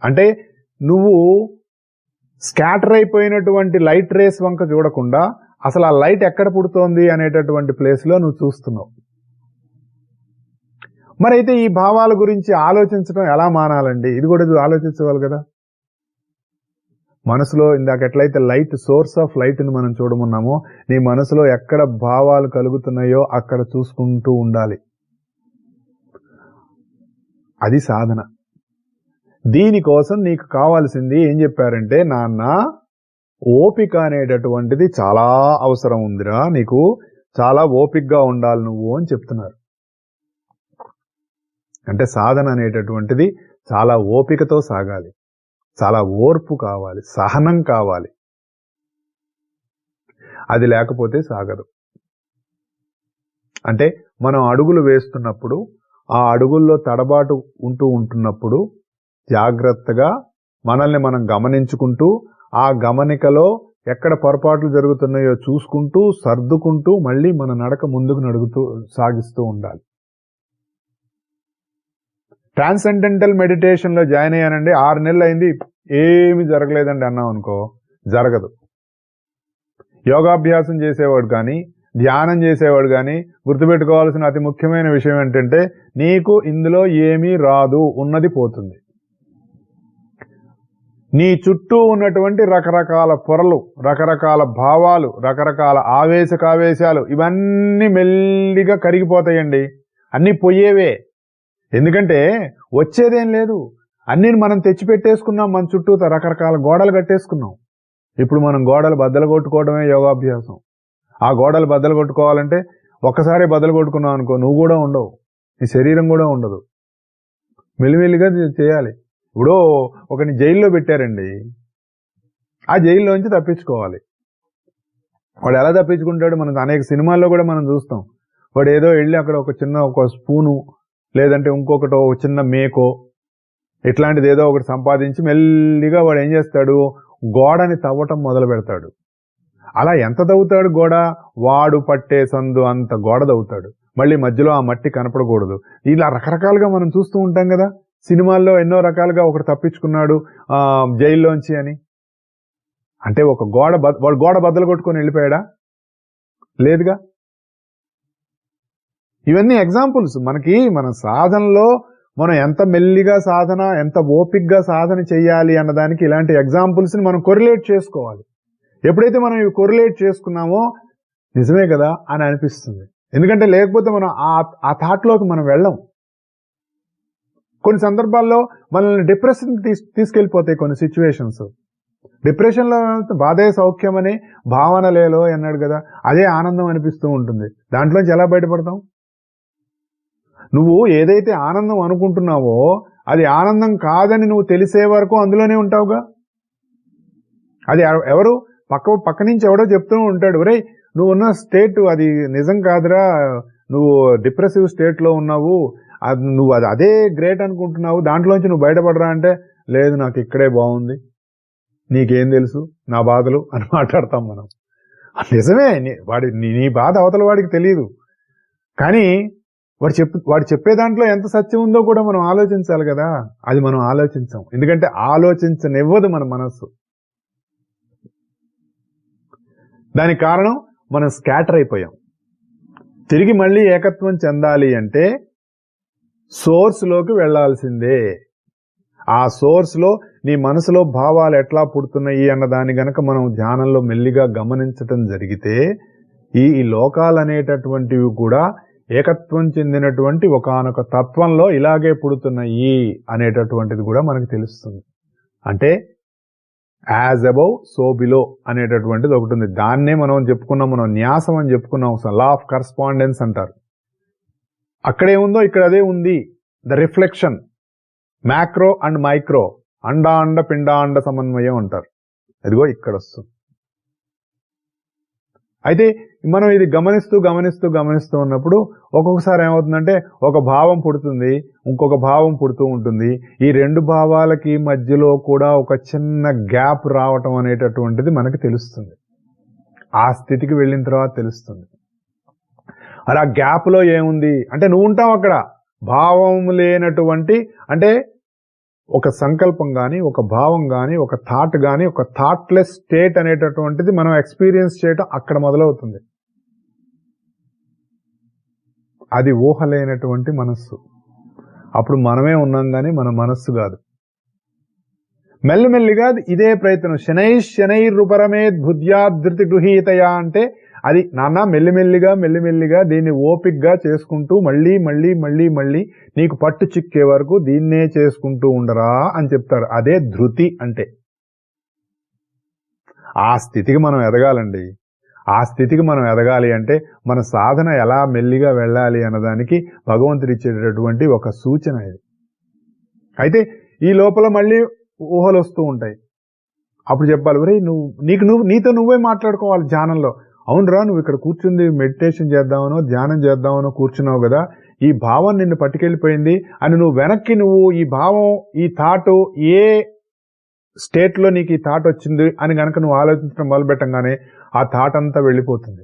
[SPEAKER 1] అంటే నువ్వు స్కాటర్ అయిపోయినటువంటి లైట్ రేస్ వంక చూడకుండా అసలు ఆ లైట్ ఎక్కడ పుడుతోంది అనేటటువంటి ప్లేస్లో నువ్వు చూస్తున్నావు. మరైతే ఈ భావాల గురించి ఆలోచించడం ఎలా మానాలండి? ఇది కూడా ఆలోచించవాలి కదా. మనసులో ఇందాక ఎట్లయితే లైట్, సోర్స్ ఆఫ్ లైట్ని మనం చూడమున్నామో, నీ మనసులో ఎక్కడ భావాలు కలుగుతున్నాయో అక్కడ చూసుకుంటూ ఉండాలి. అది సాధన. దీనికోసం నీకు కావాల్సింది ఏం చెప్పారంటే, నాన్న ఓపిక అనేటటువంటిది చాలా అవసరం ఉందిరా, నీకు చాలా ఓపికగా ఉండాలి నువ్వు అని చెప్తున్నారు. అంటే సాధన అనేటటువంటిది చాలా ఓపికతో సాగాలి, చాలా ఓర్పు కావాలి, సహనం కావాలి. అది లేకపోతే సాగదు. అంటే మనం అడుగులు వేస్తున్నప్పుడు, ఆ అడుగుల్లో తడబాటు ఉంటున్నప్పుడు జాగ్రత్తగా మనల్ని మనం గమనించుకుంటూ, ఆ గమనికలో ఎక్కడ పొరపాట్లు జరుగుతున్నాయో చూసుకుంటూ, సర్దుకుంటూ మళ్ళీ మన నడక ముందుకు సాగిస్తూ ఉండాలి. ట్రాన్సెండెంటల్ మెడిటేషన్లో జాయిన్ అయ్యానండి, 6 నెలలు అయింది, ఏమీ జరగలేదండి అన్నాం అనుకో, జరగదు. యోగాభ్యాసం చేసేవాడు కానీ, ధ్యానం చేసేవాడు కానీ గుర్తుపెట్టుకోవాల్సిన అతి ముఖ్యమైన విషయం ఏంటంటే, నీకు ఇందులో ఏమీ రాదు, ఉన్నది పోతుంది. నీ చుట్టూ ఉన్నటువంటి రకరకాల పొరలు, రకరకాల భావాలు, రకరకాల ఆవేశాలు ఇవన్నీ మెల్లిగా కరిగిపోతాయండి. అన్నీ పోయేవే. ఎందుకంటే వచ్చేదేం లేదు, అన్నీ మనం తెచ్చిపెట్టేసుకున్నాం. మన చుట్టూ రకరకాల గోడలు కట్టేసుకున్నాం. ఇప్పుడు మనం గోడలు బద్దలు కొట్టుకోవడమే యోగాభ్యాసం. ఆ గోడలు బద్దలు కొట్టుకోవాలంటే ఒక్కసారి బద్దలు కొట్టుకున్నావు అనుకో, నువ్వు కూడా ఉండవు, నీ శరీరం కూడా ఉండదు. మెల్లిమెల్లిగా చేయాలి. ఇప్పుడు ఒకని జైల్లో పెట్టారండి, ఆ జైల్లోంచి తప్పించుకోవాలి. వాడు ఎలా తప్పించుకుంటాడు? మనం అనేక సినిమాల్లో కూడా మనం చూస్తాం. వాడు ఏదో వెళ్ళి అక్కడ ఒక స్పూను, లేదంటే ఇంకొకటో ఒక చిన్న మేకో, ఇట్లాంటిది ఏదో ఒకటి సంపాదించి మెల్లిగా వాడు ఏం చేస్తాడు, గోడని తవ్వటం మొదలు పెడతాడు. అలా ఎంత తవ్వుతాడు గోడ? వాడు పట్టే సందు అంత గోడ తవ్వుతాడు. మళ్ళీ మధ్యలో ఆ మట్టి కనపడకూడదు. ఇలా రకరకాలుగా మనం చూస్తూ ఉంటాం కదా సినిమాల్లో. ఎన్నో రకాలుగా ఒకటి తప్పించుకున్నాడు జైల్లోంచి అని. అంటే వాడు గోడ బద్దలు కొట్టుకొని వెళ్ళిపోయాడా? లేదుగా. ఇవన్నీ ఎగ్జాంపుల్స్. మన సాధనలో మనం ఎంత మెల్లిగా సాధన, ఎంత ఓపిక్గా సాధన చెయ్యాలి అన్నదానికి ఇలాంటి ఎగ్జాంపుల్స్ని మనం కొరిలేట్ చేసుకోవాలి. ఎప్పుడైతే మనం ఇవి కొరిలేట్ చేసుకున్నామో నిజమే కదా అని అనిపిస్తుంది. ఎందుకంటే లేకపోతే మనం ఆ థాట్లోకి మనం వెళ్ళం. కొన్ని సందర్భాల్లో మనల్ని డిప్రెషన్కి తీసుకెళ్ళిపోతాయి కొన్ని సిచ్యువేషన్స్. డిప్రెషన్లో బాధే సౌఖ్యం అనే భావన లేలో అన్నాడు కదా, అదే ఆనందం అనిపిస్తూ ఉంటుంది. దాంట్లోంచి ఎలా బయటపడతాం? నువ్వు ఏదైతే ఆనందం అనుకుంటున్నావో అది ఆనందం కాదని నువ్వు తెలిసే వరకు అందులోనే ఉంటావుగా. అది ఎవరు పక్క నుంచి ఎవడో చెప్తూ ఉంటాడు, ఒరే నువ్వు ఉన్న స్టేట్ అది నిజం కాదురా, నువ్వు డిప్రెసివ్ స్టేట్లో ఉన్నావు, నువ్వు అదే గ్రేట్ అనుకుంటున్నావు, దాంట్లోంచి నువ్వు బయటపడరా అంటే, లేదు నాకు ఇక్కడే బాగుంది, నీకేం తెలుసు నా బాధలు అని మాట్లాడతాం మనం. నిజమే, నీ బాధ అవతల వాడికి తెలియదు, కానీ వాడు చెప్పే దాంట్లో ఎంత సత్యం ఉందో కూడా మనం ఆలోచించాలి కదా. అది మనం ఆలోచించాం, ఎందుకంటే ఆలోచించనివ్వదు మన మనస్సు. దానికి కారణం మనం స్కాటర్ అయిపోయాం. తిరిగి మళ్ళీ ఏకత్వం చెందాలి అంటే సోర్స్లోకి వెళ్లాల్సిందే. ఆ సోర్స్లో నీ మనసులో భావాలు ఎట్లా పుడుతున్నాయి అన్నదాన్ని గనక మనం ధ్యానంలో మెల్లిగా గమనించటం జరిగితే ఈ లోకాలనేటటువంటివి కూడా ఏకత్వం చెందినటువంటి ఒకానొక తత్వంలో ఇలాగే పుడుతున్నాయి అనేటటువంటిది కూడా మనకు తెలుస్తుంది. అంటే యాజ్ అబౌవ్ సో బిలో అనేటటువంటిది ఒకటి ఉంది. దాన్నే మనం చెప్పుకున్నాం, మనం న్యాసం అని చెప్పుకున్నాం, లా ఆఫ్ కరస్పాండెన్స్ అంటారు. అక్కడేముందో ఇక్కడ అదే ఉంది. The reflection, macro and micro, అండాండ పిండాండ సమన్వయం అంటారు. అదిగో ఇక్కడ వస్తుంది. అయితే మనం ఇది గమనిస్తూ ఉన్నప్పుడు ఒక్కొక్కసారి ఏమవుతుందంటే ఒక భావం పుడుతుంది, ఇంకొక భావం పుడుతూ ఉంటుంది. ఈ రెండు భావాలకి మధ్యలో కూడా ఒక చిన్న గ్యాప్ రావటం అనేటటువంటిది మనకి తెలుస్తుంది. ఆ స్థితికి వెళ్ళిన తర్వాత తెలుస్తుంది. అలా గ్యాప్లో ఏముంది అంటే నువ్వు ఉంటావు అక్కడ. భావం లేనటువంటి, అంటే ఒక సంకల్పం కానీ, ఒక భావం కానీ, ఒక థాట్ కానీ, ఒక థాట్లెస్ స్టేట్ అనేటటువంటిది మనం ఎక్స్పీరియన్స్ చేయటం అక్కడ మొదలవుతుంది. అది ఊహలేనటువంటి మనస్సు. అప్పుడు మనమే ఉన్నాం కానీ మన మనస్సు కాదు. మెల్లమెల్లిగా ఇదే ప్రయత్నం, శనైరుపరమేద్ బుద్ధ్యాధృతి గృహీతయా అంటే అది నాన్న మెల్లిమెల్లిగా దీన్ని ఓపిక్గా చేసుకుంటూ మళ్ళీ నీకు పట్టు చిక్కే వరకు దీన్నే చేసుకుంటూ ఉండరా అని చెప్తారు. అదే ధృతి అంటే. ఆ స్థితికి మనం ఎదగాలండి. ఆ స్థితికి మనం ఎదగాలి అంటే మన సాధన ఎలా మెల్లిగా వెళ్ళాలి అన్నదానికి భగవంతుడు ఇచ్చేటటువంటి ఒక సూచన ఇది. అయితే ఈ లోపల మళ్ళీ ఊహలు వస్తూ ఉంటాయి. అప్పుడు చెప్పాలి, ఒరే నీతో నువ్వే మాట్లాడుకోవాలి ధ్యానంలో. అవునరా, నువ్వు ఇక్కడ కూర్చుంది మెడిటేషన్ చేద్దామనో ధ్యానం చేద్దామనో కూర్చున్నావు కదా, ఈ భావం నిన్ను పట్టుకెళ్ళిపోయింది అని నువ్వు వెనక్కి ఈ భావం, ఈ థాట్ ఏ స్టేట్లో నీకు ఈ థాట్ వచ్చింది అని గనక నువ్వు ఆలోచించడం మొదలుపెట్టంగానే ఆ థాట్ అంతా వెళ్ళిపోతుంది.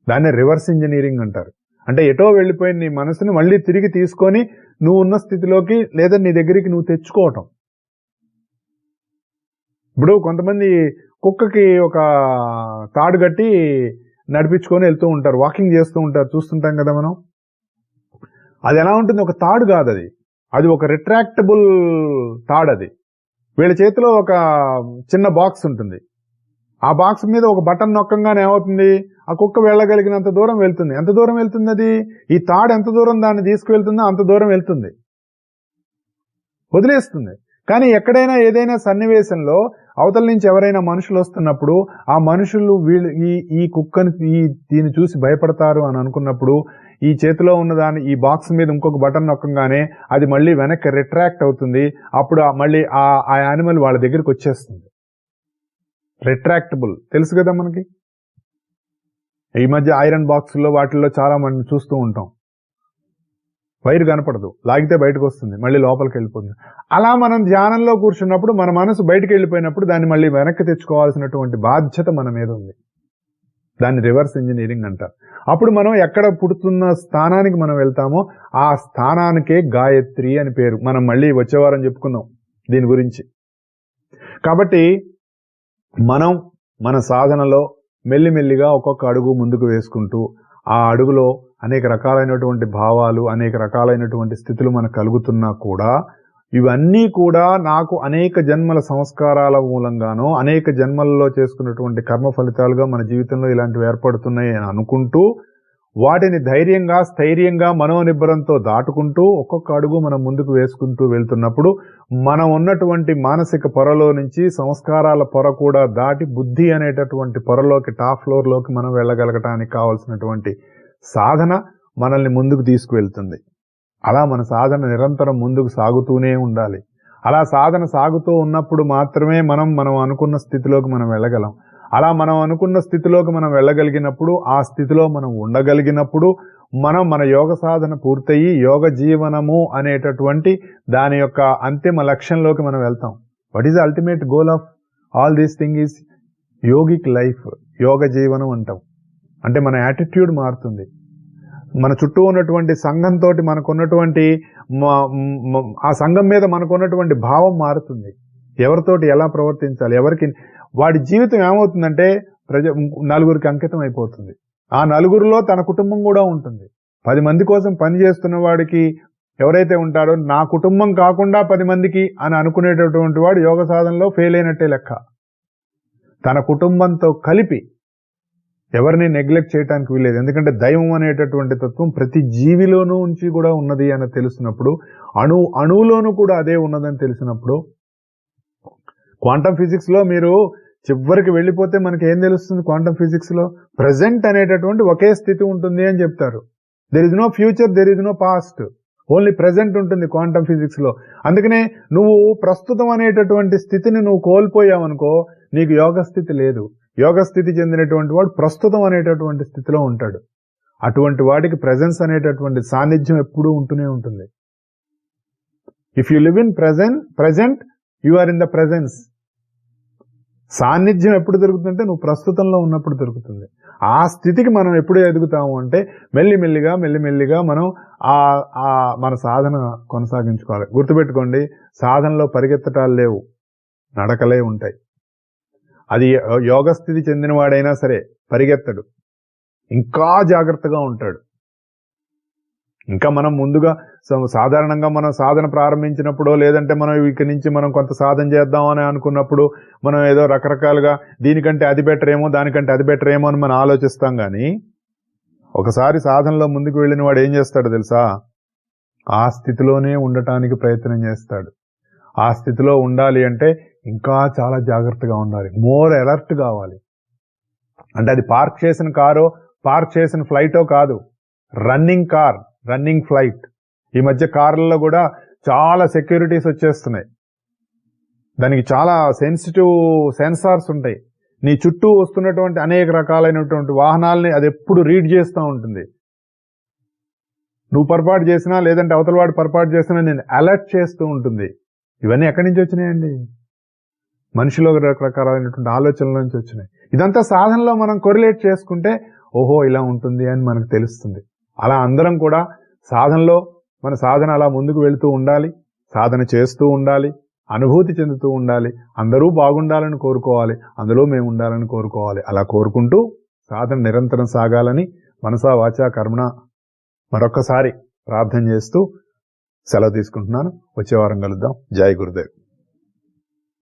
[SPEAKER 1] దాన్ని రివర్స్ ఇంజనీరింగ్ అంటారు. అంటే ఎటో వెళ్ళిపోయిన నీ మనసుని మళ్ళీ తిరిగి తీసుకొని నువ్వు ఉన్న స్థితిలోకి లేదా నీ దగ్గరికి నువ్వు తెచ్చుకోవటం. ఇప్పుడు కొంతమంది కుక్కకి ఒక తాడు కట్టి నడిపించుకొని వెళ్తూ ఉంటారు, వాకింగ్ చేస్తూ ఉంటారు, చూస్తుంటాం కదా మనం. అది ఎలా ఉంటుంది? ఒక తాడు కాదు అది ఒక రిట్రాక్టబుల్ తాడు. అది వీళ్ళ చేతిలో ఒక చిన్న బాక్స్ ఉంటుంది. ఆ బాక్స్ మీద ఒక బటన్ నొక్కంగానే ఏమవుతుంది? ఆ కుక్క వెళ్ళగలిగినంత దూరం వెళ్తుంది. ఎంత దూరం వెళ్తుంది? అది ఈ తాడు ఎంత దూరం దాన్ని తీసుకువెళ్తుందో అంత దూరం వెళ్తుంది, వదిలేస్తుంది. కానీ ఎక్కడైనా ఏదైనా సన్నివేశంలో అవతల నుంచి ఎవరైనా మనుషులు వస్తున్నప్పుడు ఆ మనుషులు ఈ కుక్కని దీన్ని చూసి భయపడతారు అని అనుకున్నప్పుడు ఈ చేతిలో ఉన్నదాన్ని ఈ బాక్స్ మీద ఇంకొక బటన్ నొక్కగానే అది మళ్ళీ వెనక్కి రిట్రాక్ట్ అవుతుంది. అప్పుడు మళ్ళీ ఆ యానిమల్ వాళ్ళ దగ్గరికి వచ్చేస్తుంది. రిట్రాక్టబుల్ తెలుసు కదా మనకి. ఈ మధ్య ఐరన్ బాక్సుల్లో వాటిల్లో చాలా మంది చూస్తూ ఉంటాం. వైర్ కనపడదు, లాగితే బయటకు వస్తుంది, మళ్ళీ లోపలికి వెళ్ళిపోతుంది. అలా మనం ధ్యానంలో కూర్చున్నప్పుడు మన మనసు బయటకు వెళ్ళిపోయినప్పుడు దాన్ని మళ్ళీ వెనక్కి తెచ్చుకోవాల్సినటువంటి బాధ్యత మన మీద ఉంది. దాన్ని రివర్స్ ఇంజనీరింగ్ అంటారు. అప్పుడు మనం ఎక్కడ పుడుతున్న స్థానానికి మనం వెళ్తామో ఆ స్థానానికే గాయత్రి అని పేరు. మనం మళ్ళీ వచ్చేవారం చెప్పుకుందాం దీని గురించి. కాబట్టి మనం మన సాధనలో మెల్లిమెల్లిగా ఒక్కొక్క అడుగు ముందుకు వేసుకుంటూ ఆ అడుగులో అనేక రకాలైనటువంటి భావాలు, అనేక రకాలైనటువంటి స్థితులు మనకు కలుగుతున్నా కూడా ఇవన్నీ కూడా నాకు అనేక జన్మల సంస్కారాల మూలంగానో అనేక జన్మలలో చేసుకున్నటువంటి కర్మ ఫలితాలుగా మన జీవితంలో ఇలాంటివి ఏర్పడుతున్నాయి అని అనుకుంటూ వాటిని ధైర్యంగా స్థైర్యంగా మనోనిబ్బరంతో దాటుకుంటూ ఒక్కొక్క అడుగు మనం ముందుకు వేసుకుంటూ వెళ్తున్నప్పుడు మనం ఉన్నటువంటి మానసిక పొరలో నుంచి సంస్కారాల పొర కూడా దాటి బుద్ధి అనేటటువంటి పొరలోకి, టాప్ ఫ్లోర్లోకి మనం వెళ్ళగలగటానికి కావాల్సినటువంటి సాధన మనల్ని ముందుకు తీసుకువెళ్తుంది. అలా మన సాధన నిరంతరం ముందుకు సాగుతూనే ఉండాలి. అలా సాధన సాగుతూ ఉన్నప్పుడు మాత్రమే మనం అనుకున్న స్థితిలోకి మనం వెళ్ళగలం. అలా మనం అనుకున్న స్థితిలోకి మనం వెళ్ళగలిగినప్పుడు, ఆ స్థితిలో మనం ఉండగలిగినప్పుడు మన యోగ సాధన పూర్తయి యోగ జీవనము అనేటటువంటి దాని యొక్క అంతిమ లక్ష్యంలోకి మనం వెళ్తాం. What is the ultimate goal of all these thing is yogic life. యోగ జీవనం అంటాం. అంటే మన యాటిట్యూడ్ మారుతుంది. మన చుట్టూ ఉన్నటువంటి సంఘంతో మనకున్నటువంటి ఆ సంఘం మీద మనకున్నటువంటి భావం మారుతుంది. ఎవరితోటి ఎలా ప్రవర్తించాలి, ఎవరికి వాడి జీవితం ఏమవుతుందంటే నలుగురికి అంకితం అయిపోతుంది. ఆ నలుగురిలో తన కుటుంబం కూడా ఉంటుంది. 10 మంది కోసం పనిచేస్తున్న వాడికి ఎవరైతే ఉంటాడో నా కుటుంబం కాకుండా 10 మందికి అని అనుకునేటటువంటి వాడు యోగ సాధనలో ఫెయిల్ అయినట్టే లెక్క. తన కుటుంబంతో కలిపి ఎవరిని నెగ్లెక్ట్ చేయడానికి వీలేదు. ఎందుకంటే దైవం అనేటటువంటి తత్వం ప్రతి జీవిలోనూ ఉంచి కూడా ఉన్నది అని తెలిసినప్పుడు, అణువులోనూ కూడా అదే ఉన్నదని తెలిసినప్పుడు, క్వాంటమ్ ఫిజిక్స్ లో మీరు చివరికి వెళ్ళిపోతే మనకి ఏం తెలుస్తుంది? క్వాంటమ్ ఫిజిక్స్ లో ప్రెజెంట్ అనేటటువంటి ఒకే స్థితి ఉంటుంది అని చెప్తారు. There is no future, there is no past, only present ఉంటుంది క్వాంటమ్ ఫిజిక్స్ లో. అందుకనే నువ్వు ప్రస్తుతం అనేటటువంటి స్థితిని నువ్వు కోల్పోయావనుకో, నీకు యోగ స్థితి లేదు. యోగ స్థితి చెందినటువంటి వాడు ప్రస్తుతం అనేటటువంటి స్థితిలో ఉంటాడు. అటువంటి వాడికి ప్రెజెన్స్ అనేటటువంటి సాన్నిధ్యం ఎప్పుడూ ఉంటూనే ఉంటుంది. If you live in present you are in the presence. సాన్నిధ్యం ఎప్పుడు దొరుకుతుందంటే నువ్వు ప్రస్తుతంలో ఉన్నప్పుడు దొరుకుతుంది. ఆ స్థితికి మనం ఎప్పుడు ఎదుగుతాము అంటే మెల్లిమెల్లిగా మనం మన సాధన కొనసాగించుకోవాలి. గుర్తుపెట్టుకోండి, సాధనలో పరిగెత్తటాలు లేవు, నడకలే ఉంటాయి. అది యోగ స్థితి చెందినవాడైనా సరే పరిగెత్తడు, ఇంకా జాగ్రత్తగా ఉంటాడు. ఇంకా మనం ముందుగా సాధారణంగా మనం సాధన ప్రారంభించినప్పుడు, లేదంటే మనం ఇక్కడి నుంచి మనం కొంత సాధన చేద్దామని అనుకున్నప్పుడు మనం ఏదో రకరకాలుగా దీనికంటే అది బెటర్ ఏమో, దానికంటే అది బెటర్ ఏమో అని మనం ఆలోచిస్తాం. కానీ ఒకసారి సాధనలో ముందుకు వెళ్ళిన వాడు ఏం చేస్తాడో తెలుసా? ఆ స్థితిలోనే ఉండటానికి ప్రయత్నం చేస్తాడు. ఆ స్థితిలో ఉండాలి అంటే ఇంకా చాలా జాగ్రత్తగా ఉండాలి, మోర్ అలర్ట్ కావాలి. అంటే అది పార్క్ చేసిన కారో, పార్క్ చేసిన ఫ్లైటో కాదు, రన్నింగ్ కార్, రన్నింగ్ ఫ్లైట్. ఈ మధ్య కార్లలో కూడా చాలా సెక్యూరిటీస్ వచ్చేస్తున్నాయి. దానికి చాలా సెన్సిటివ్ సెన్సార్స్ ఉంటాయి. నీ చుట్టూ వస్తున్నటువంటి అనేక రకాలైనటువంటి వాహనాలని అది ఎప్పుడు రీడ్ చేస్తూ ఉంటుంది. నువ్వు పొరపాటు చేసినా, లేదంటే అవతలవాడు పొరపాటు చేసినా నేను అలర్ట్ చేస్తూ ఉంటుంది. ఇవన్నీ ఎక్కడి నుంచి వచ్చినాయండి? మనిషిలో రకరకాలైనటువంటి ఆలోచనల నుంచి వచ్చినాయి. ఇదంతా సాధనలో మనం కొరిలేట్ చేసుకుంటే ఓహో ఇలా ఉంటుంది అని మనకు తెలుస్తుంది. అలా అందరం కూడా సాధనలో మన సాధన అలా ముందుకు వెళుతూ ఉండాలి, సాధన చేస్తూ ఉండాలి, అనుభూతి చెందుతూ ఉండాలి. అందరూ బాగుండాలని కోరుకోవాలి, అందులో మేము ఉండాలని కోరుకోవాలి. అలా కోరుకుంటూ సాధన నిరంతరం సాగాలని మనసా వాచా కర్మణ మరొక్కసారి ప్రార్థన చేస్తూ సెలవు తీసుకుంటున్నాను. వచ్చే వారం కలుద్దాం. జై గురుదేవ్.